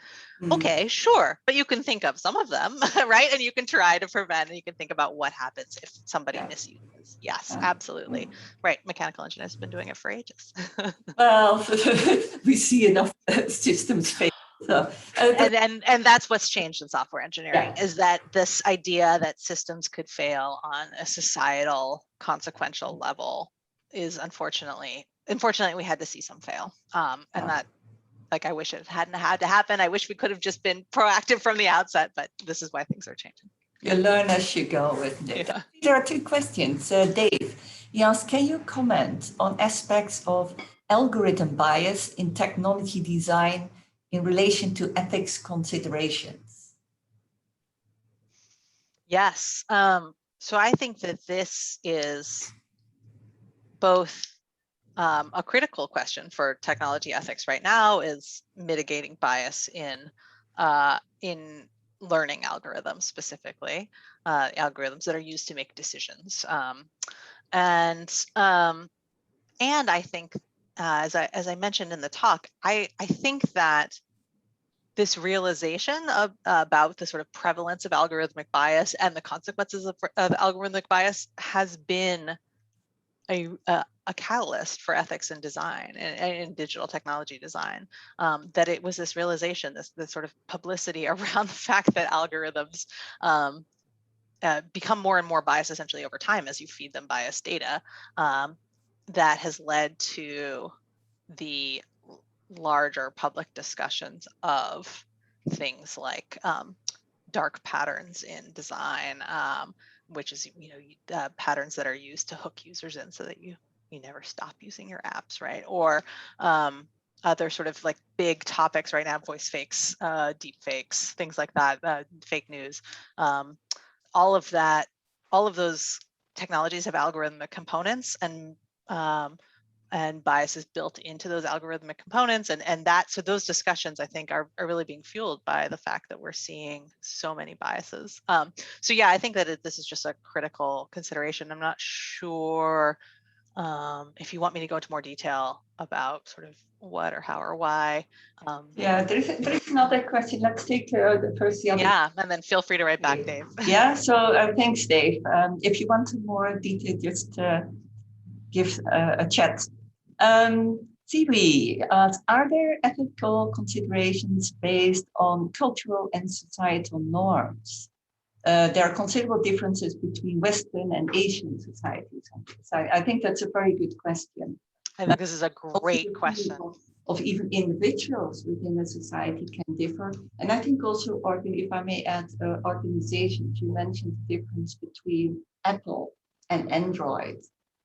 Okay, sure, but you can think of some of them, right? And you can try to prevent, and you can think about what happens if somebody misuses. Yes, absolutely. Right, mechanical engineers have been doing it for ages. Well, we see enough systems fail. So, and that's what's changed in software engineering, is that this idea that systems could fail on a societal consequential level is unfortunately we had to see some fail, and that, like, I wish it hadn't had to happen. I wish we could have just been proactive from the outset, but this is why things are changing. You learn as you go with it. Yeah. There are two questions. Dave, he asked, can you comment on aspects of algorithm bias in technology design in relation to ethics considerations? Yes. So I think that this is both a critical question for technology ethics right now, is mitigating bias in learning algorithms, specifically algorithms that are used to make decisions. And I think, as I mentioned in the talk, I think that this realization about the sort of prevalence of algorithmic bias and the consequences of algorithmic bias has been a catalyst for ethics in design and in digital technology design. That it was this realization, this sort of publicity around the fact that algorithms become more and more biased essentially over time as you feed them biased data, that has led to the larger public discussions of things like dark patterns in design, which is patterns that are used to hook users in so that you never stop using your apps, right? Or other sort of like big topics right now, voice fakes, deep fakes, things like that, fake news. All of those technologies have algorithmic components, and bias is built into those algorithmic components, so those discussions, I think, are really being fueled by the fact that we're seeing so many biases. So yeah, I think that this is just a critical consideration. I'm not sure if you want me to go into more detail about sort of what or how or why. Yeah, there is another question. Let's take the first. Yeah, and then feel free to write back, Dave. Yeah, so thanks, Dave. If you want more detail, just give a chat. Siwi, are there ethical considerations based on cultural and societal norms? There are considerable differences between Western and Asian societies. I think that's a very good question. I think this is a great question. Of even individuals within a society can differ. And I think also, if I may add, organizations, you mentioned the difference between Apple and Android.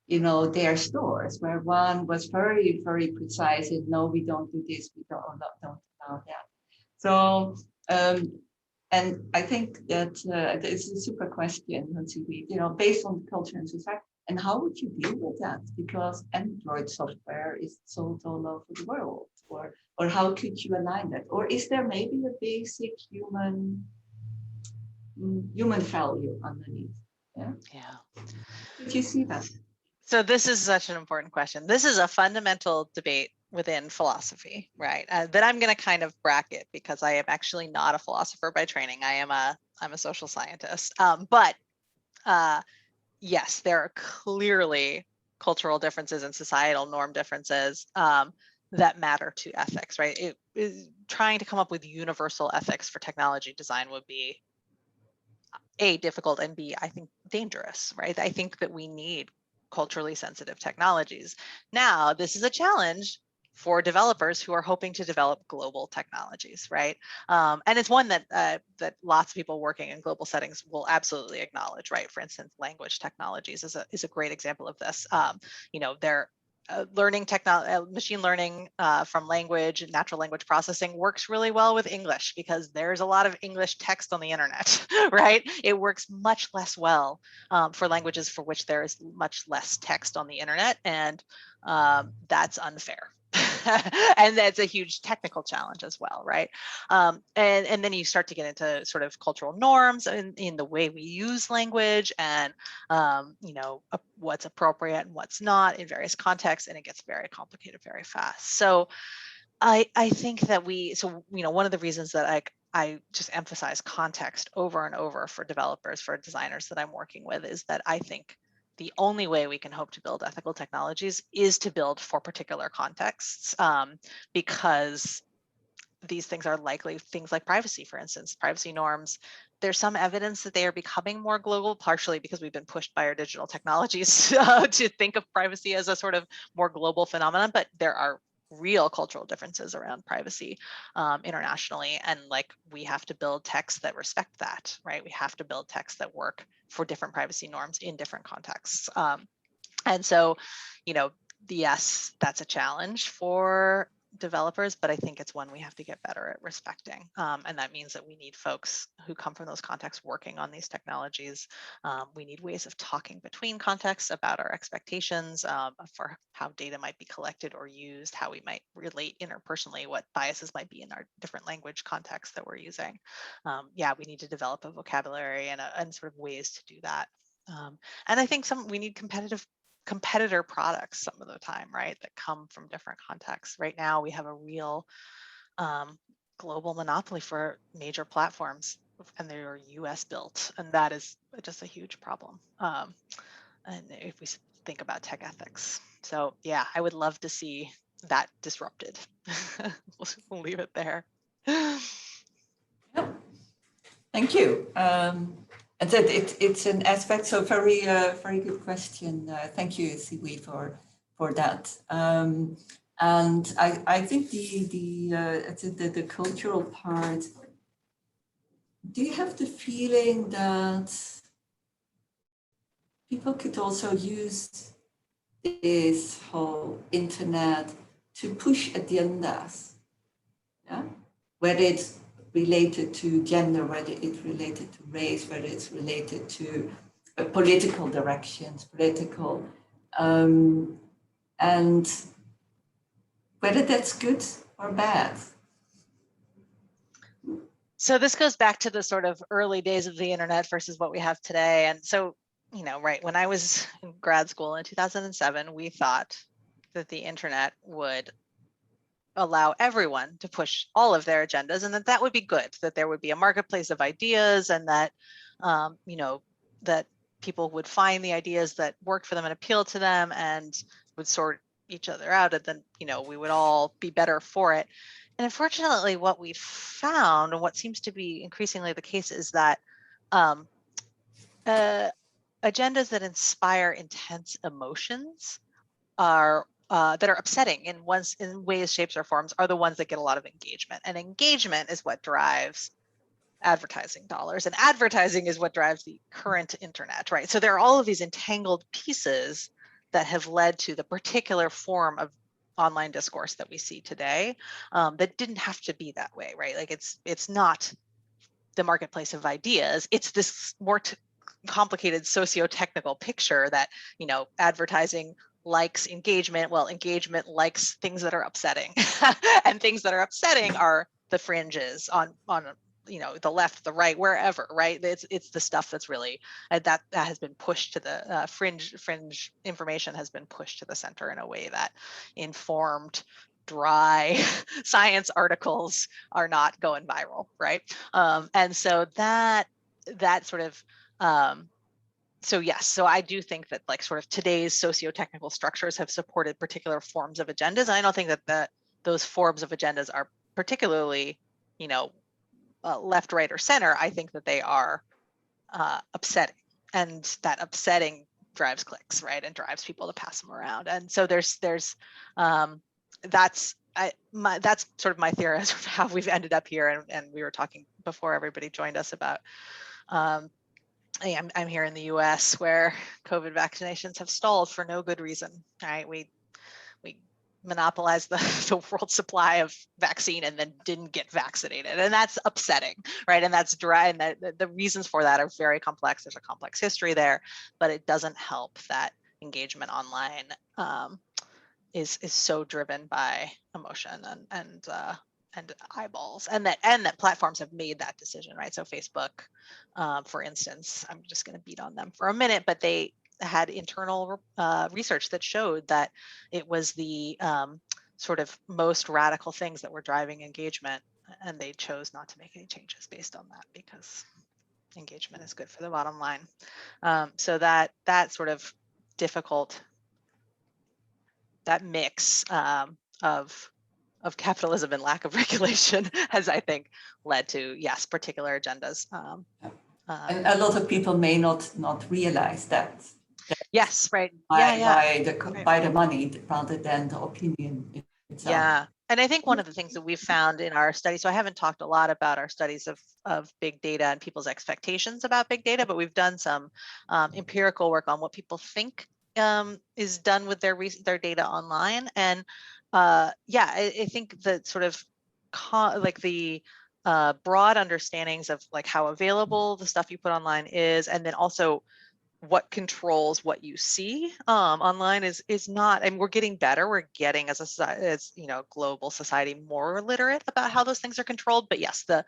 You know, their stores, where one was very, very precise in, no, we don't do this, we don't allow that. So, and I think that it's a super question, you know, based on culture and society. And how would you deal with that? Because Android software is sold all over the world. Or how could you align that? Or is there maybe a basic human value underneath? Yeah. Did you see that? So this is such an important question. This is a fundamental debate within philosophy, right? That I'm going to kind of bracket because I am actually not a philosopher by training. I'm a social scientist. But yes, there are clearly cultural differences and societal norm differences that matter to ethics, right? Trying to come up with universal ethics for technology design would be A, difficult, and B, I think dangerous, right? I think that we need culturally sensitive technologies. Now, this is a challenge for developers who are hoping to develop global technologies, right? And it's one that that lots of people working in global settings will absolutely acknowledge, right? For instance, language technologies is a great example of this. You know, they're learning technology, machine learning from language and natural language processing works really well with English because there's a lot of English text on the internet, right? It works much less well for languages for which there is much less text on the internet, and that's unfair. And that's a huge technical challenge as well, right? And then you start to get into sort of cultural norms in the way we use language and you know, what's appropriate and what's not in various contexts, and it gets very complicated very fast. So I think that you know, one of the reasons that I just emphasize context over and over for developers, for designers that I'm working with, is that I think the only way we can hope to build ethical technologies is to build for particular contexts, because these things are likely things like privacy, for instance, privacy norms. There's some evidence that they are becoming more global, partially because we've been pushed by our digital technologies to think of privacy as a sort of more global phenomenon, but there are real cultural differences around privacy internationally, and like we have to build texts that respect that, right? We have to build texts that work for different privacy norms in different contexts. And so, you know, yes, that's a challenge for developers, but I think it's one we have to get better at respecting. And that means that we need folks who come from those contexts working on these technologies. We need ways of talking between contexts about our expectations for how data might be collected or used, how we might relate interpersonally, what biases might be in our different language contexts that we're using. Yeah, we need to develop a vocabulary and sort of ways to do that. And I think we need competitor products some of the time, right, that come from different contexts. Right now, we have a real global monopoly for major platforms, and they're US built, and that is just a huge problem. And if we think about tech ethics. So yeah, I would love to see that disrupted. We'll leave it there. Yeah. Thank you. And that it's an aspect, so very good question. Thank you, Siwi, for that. And I think the cultural part. Do you have the feeling that people could also use this whole internet to push agendas? Yeah, whether it's related to gender, whether it's related to race, whether it's related to political directions, and whether that's good or bad. So this goes back to the sort of early days of the internet versus what we have today. And so, you know, right, when I was in grad school in 2007, we thought that the internet would allow everyone to push all of their agendas, and that would be good, that there would be a marketplace of ideas, and that, you know, that people would find the ideas that worked for them and appealed to them and would sort each other out, and then, you know, we would all be better for it. And unfortunately, what we've found, and what seems to be increasingly the case, is that agendas that inspire intense emotions are that are upsetting in ways, shapes, or forms are the ones that get a lot of engagement. And engagement is what drives advertising dollars, and advertising is what drives the current internet, right? So there are all of these entangled pieces that have led to the particular form of online discourse that we see today, that didn't have to be that way, right? Like it's not the marketplace of ideas. It's this more complicated socio-technical picture that, you know, advertising likes engagement. Well, engagement likes things that are upsetting, and things that are upsetting are the fringes on you know, the left, the right, wherever, right? It's the stuff that's really that has been pushed to the fringe information has been pushed to the center in a way that informed, dry science articles are not going viral, right? And so that sort of so yes, so I do think that, like, sort of today's socio-technical structures have supported particular forms of agendas. And I don't think that those forms of agendas are particularly, you know, left, right, or center. I think that they are upsetting, and that upsetting drives clicks, right, and drives people to pass them around. And so that's sort of my theory as to how we've ended up here. And we were talking before everybody joined us about I'm here in the US, where COVID vaccinations have stalled for no good reason, right? We monopolized the world supply of vaccine and then didn't get vaccinated, and that's upsetting, right? And that's dry, and the reasons for that are very complex. There's a complex history there, but it doesn't help that engagement online is so driven by emotion and eyeballs, and that platforms have made that decision, right? So Facebook, for instance, I'm just going to beat on them for a minute, but they had internal research that showed that it was the sort of most radical things that were driving engagement, and they chose not to make any changes based on that because engagement is good for the bottom line. So that sort of difficult, that mix of capitalism and lack of regulation has, I think, led to, yes, particular agendas. And a lot of people may not realize that. Yes, right. By the money rather than the opinion itself. Yeah. And I think one of the things that we've found in our study, so I haven't talked a lot about our studies of big data and people's expectations about big data, but we've done some empirical work on what people think is done with their data online. And yeah, I think that sort of like the broad understandings of like how available the stuff you put online is, and then also what controls what you see online is not, and we're getting better. We're getting as you know, global society more literate about how those things are controlled. But yes, the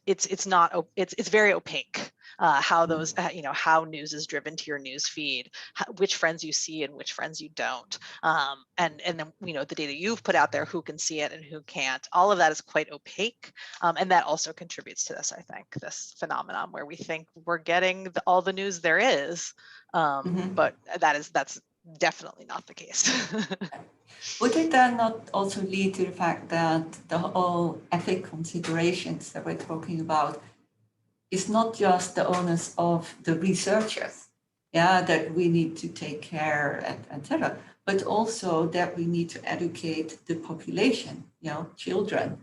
it's very opaque how those you know, how news is driven to your news feed, which friends you see and which friends you don't, and then, you know, the data you've put out there, who can see it and who can't. All of that is quite opaque, and that also contributes to this, I think, this phenomenon where we think we're getting all the news there is, but that's definitely not the case. Would it then not also lead to the fact that the whole ethic considerations that we're talking about is not just the onus of the researchers, that we need to take care, etc., but also that we need to educate the population, you know, children,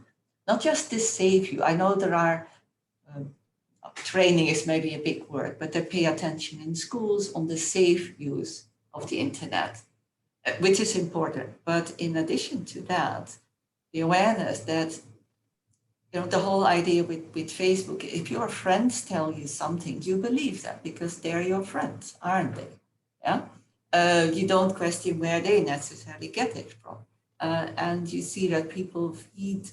not just the safe view. I know there are, training is maybe a big word, but they pay attention in schools on the safe use of the internet, which is important. But in addition to that, the awareness that, you know, the whole idea with Facebook, if your friends tell you something, you believe that because they're your friends, aren't they? Yeah. You don't question where they necessarily get it from. And you see that people feed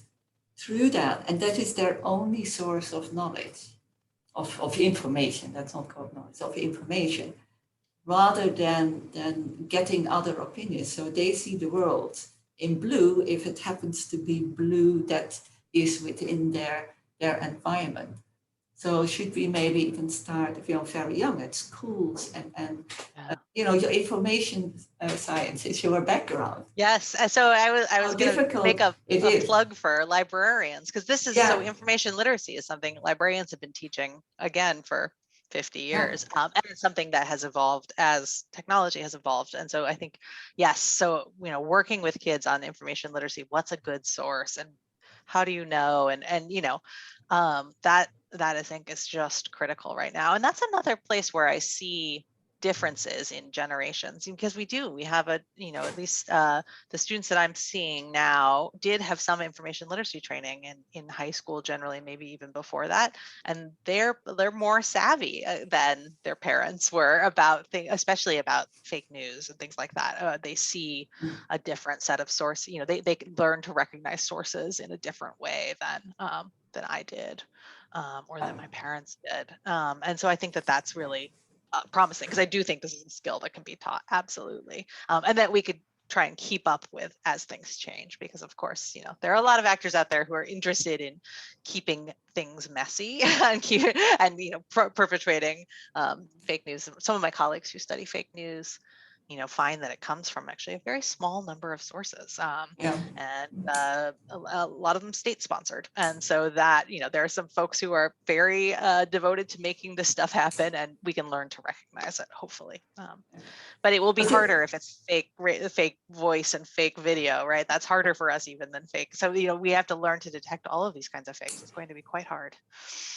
through that, and that is their only source of knowledge, of information. That's not called knowledge, of information, rather than getting other opinions. So they see the world in blue if it happens to be blue that is within their environment. So should we maybe even start, if you're very young, at schools and Yeah. your information science is your background. Yes, so I was How going to difficult make a it is. plug for librarians, because this is so Yeah. information literacy is something librarians have been teaching again for 50 years, and it's something that has evolved as technology has evolved. And so I think, yes, so working with kids on information literacy, what's a good source and how do you know, and that I think is just critical right now. And that's another place where I see differences in generations, because we have at least the students that I'm seeing now did have some information literacy training in high school, generally, maybe even before that, and they're more savvy than their parents were about things, especially about fake news and things like that. They see a different set of sources. They learn to recognize sources in a different way than I did, or that my parents did, and so I think that that's really promising, because I do think this is a skill that can be taught, absolutely, and that we could try and keep up with as things change, because of course there are a lot of actors out there who are interested in keeping things messy and perpetuating fake news. Some of my colleagues who study fake news find that it comes from actually a very small number of sources, and a lot of them state sponsored. And so that, there are some folks who are very devoted to making this stuff happen, and we can learn to recognize it, hopefully. But it will be harder if it's fake voice and fake video, right? That's harder for us even than fake. So, we have to learn to detect all of these kinds of fakes. It's going to be quite hard.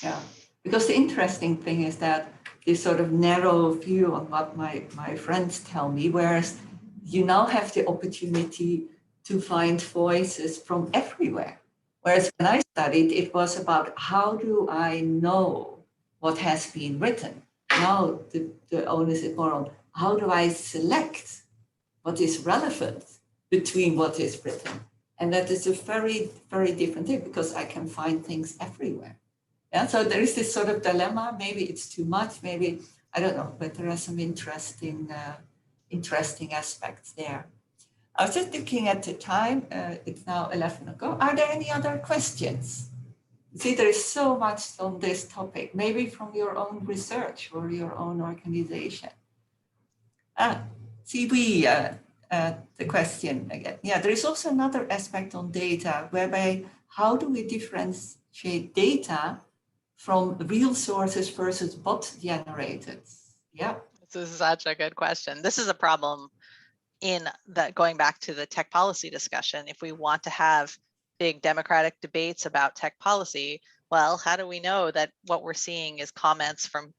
Yeah, because the interesting thing is that this sort of narrow view on what my friends tell me, whereas you now have the opportunity to find voices from everywhere. Whereas when I studied, it was about how do I know what has been written? Now the onus is more on how do I select what is relevant between what is written? And that is a very, very different thing, because I can find things everywhere. Yeah, so there is this sort of dilemma. Maybe it's too much, maybe, I don't know, but there are some interesting aspects there. I was just looking at the time, it's now 11 o'clock. Are there any other questions? See, there is so much on this topic, maybe from your own research or your own organization. The question again. Yeah, there is also another aspect on data, whereby how do we differentiate data from real sources versus bot generated? Yeah. This is such a good question. This is a problem in that, going back to the tech policy discussion. If we want to have big democratic debates about tech policy, well, how do we know that what we're seeing is comments from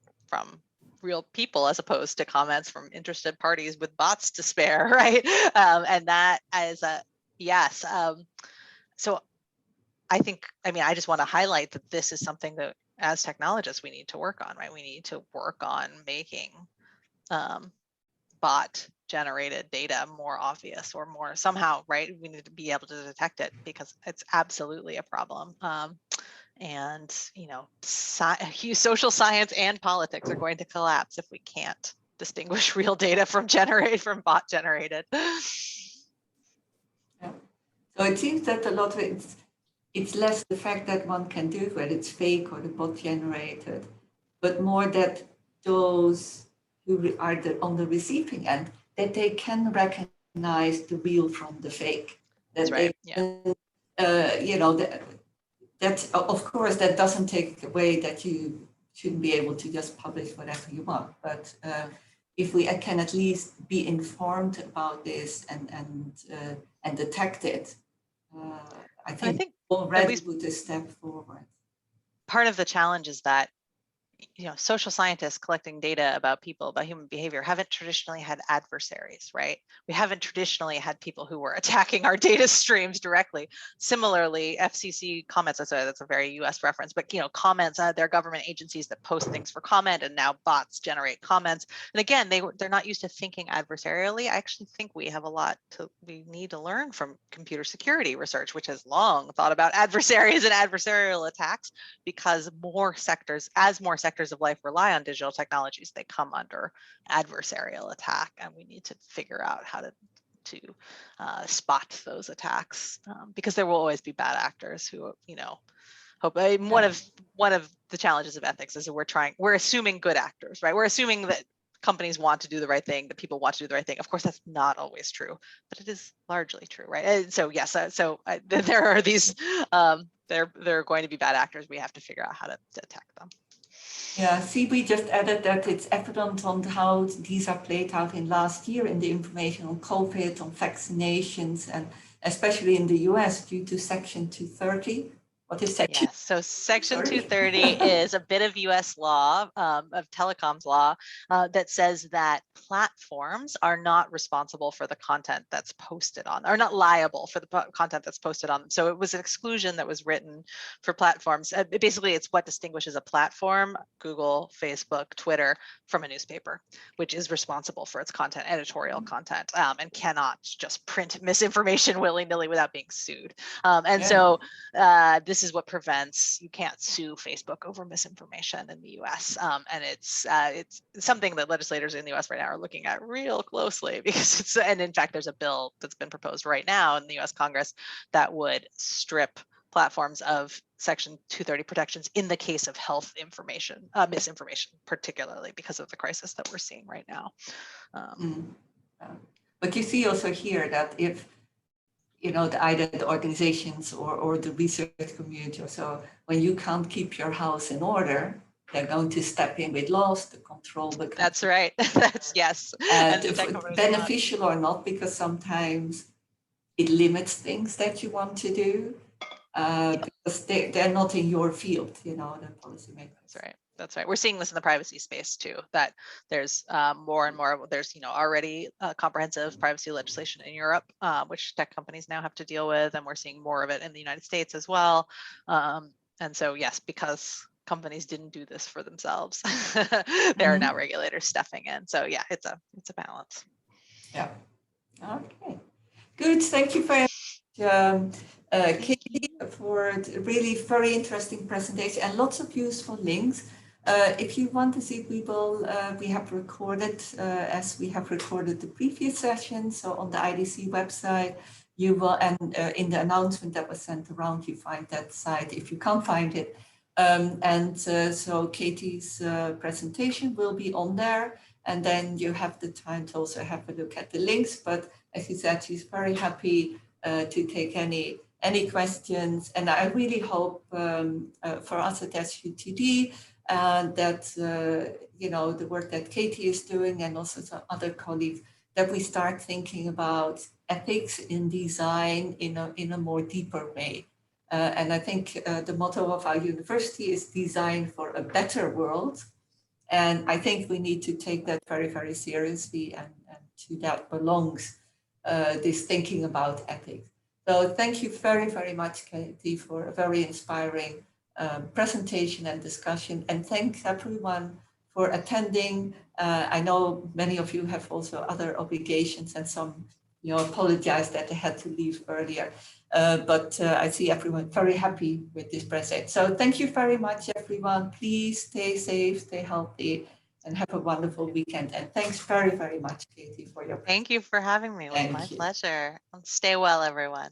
real people as opposed to comments from interested parties with bots to spare, right? And that is a yes. So I just want to highlight that this is something that as technologists we need to work on, right? We need to work on making bot generated data more obvious, or more somehow, right? We need to be able to detect it, because it's absolutely a problem. And social science and politics are going to collapse if we can't distinguish real data from bot generated. Yeah. So it seems that a lot of it's less the fact that one can do it, whether it's fake or the bot generated, but more that those who are on the receiving end, that they can recognize the real from the fake. That's right. Yeah. That of course that doesn't take away that you shouldn't be able to just publish whatever you want, but if we can at least be informed about this and detect it, I think already put a step forward. Part of the challenge is that social scientists collecting data about people, about human behavior, haven't traditionally had adversaries, right? We haven't traditionally had people who were attacking our data streams directly. Similarly, FCC comments, that's a very US reference, but comments, they're government agencies that post things for comment, and now bots generate comments. And again, they're not used to thinking adversarially. I actually think we have we need to learn from computer security research, which has long thought about adversaries and adversarial attacks, because more sectors of life rely on digital technologies, they come under adversarial attack, and we need to figure out how to spot those attacks, because there will always be bad actors who one of the challenges of ethics is that we're assuming good actors, right? We're assuming that companies want to do the right thing, that people want to do the right thing. Of course, that's not always true, but it is largely true, right? And so yes, there are these, there are going to be bad actors. We have to figure out how to attack them. Yeah, see, we just added that it's evident on how these are played out in last year in the information on COVID, on vaccinations, and especially in the US due to Section 230. What is Section? Yes, so Section 230 is a bit of US law, of telecoms law, that says that platforms are not responsible for the content that's posted on, or not liable for the content that's posted on them. So it was an exclusion that was written for platforms. Basically, it's what distinguishes a platform, Google, Facebook, Twitter, from a newspaper, which is responsible for its content, editorial content, and cannot just print misinformation willy-nilly without being sued. So this is what prevents, you can't sue Facebook over misinformation in the US. And it's something that legislators in the US right now are looking at real closely, because and in fact, there's a bill that's been proposed right now in the US Congress that would strip platforms of Section 230 protections in the case of health information, misinformation, particularly because of the crisis that we're seeing right now. But you see also here that if either the organizations or the research community or so, when you can't keep your house in order, they're going to step in with laws to control the. That's right. That's yes. And beneficial or not, because sometimes it limits things that you want to do, because they're not in your field, the policymakers. That's right. That's right. We're seeing this in the privacy space too, that there's more and more, there's already comprehensive privacy legislation in Europe, which tech companies now have to deal with, and we're seeing more of it in the United States as well. And so yes, because companies didn't do this for themselves, there are now regulators stepping in. So yeah, it's a balance. Yeah. Okay. Good. Thank you very much, Katie, for a really very interesting presentation and lots of useful links. If you want to see, we have recorded, as we have recorded the previous session. So on the IDC website, you will, and in the announcement that was sent around, you find that site if you can't find it. So Katie's presentation will be on there, and then you have the time to also have a look at the links. But as you said, she's very happy to take any questions. And I really hope for us at SUTD, that the work that Katie is doing and also some other colleagues, that we start thinking about ethics in design in a more deeper way. And I think the motto of our university is design for a better world. And I think we need to take that very, very seriously, and to that belongs this thinking about ethics. So thank you very, very much, Katie, for a very inspiring presentation and discussion. And thanks everyone for attending. I know many of you have also other obligations, and some apologize that they had to leave earlier. But I see everyone very happy with this presentation. So thank you very much, everyone. Please stay safe, stay healthy, and have a wonderful weekend. And thanks very, very much, Katie, for your presentation. Thank you for having me. It was my pleasure. Stay well, everyone.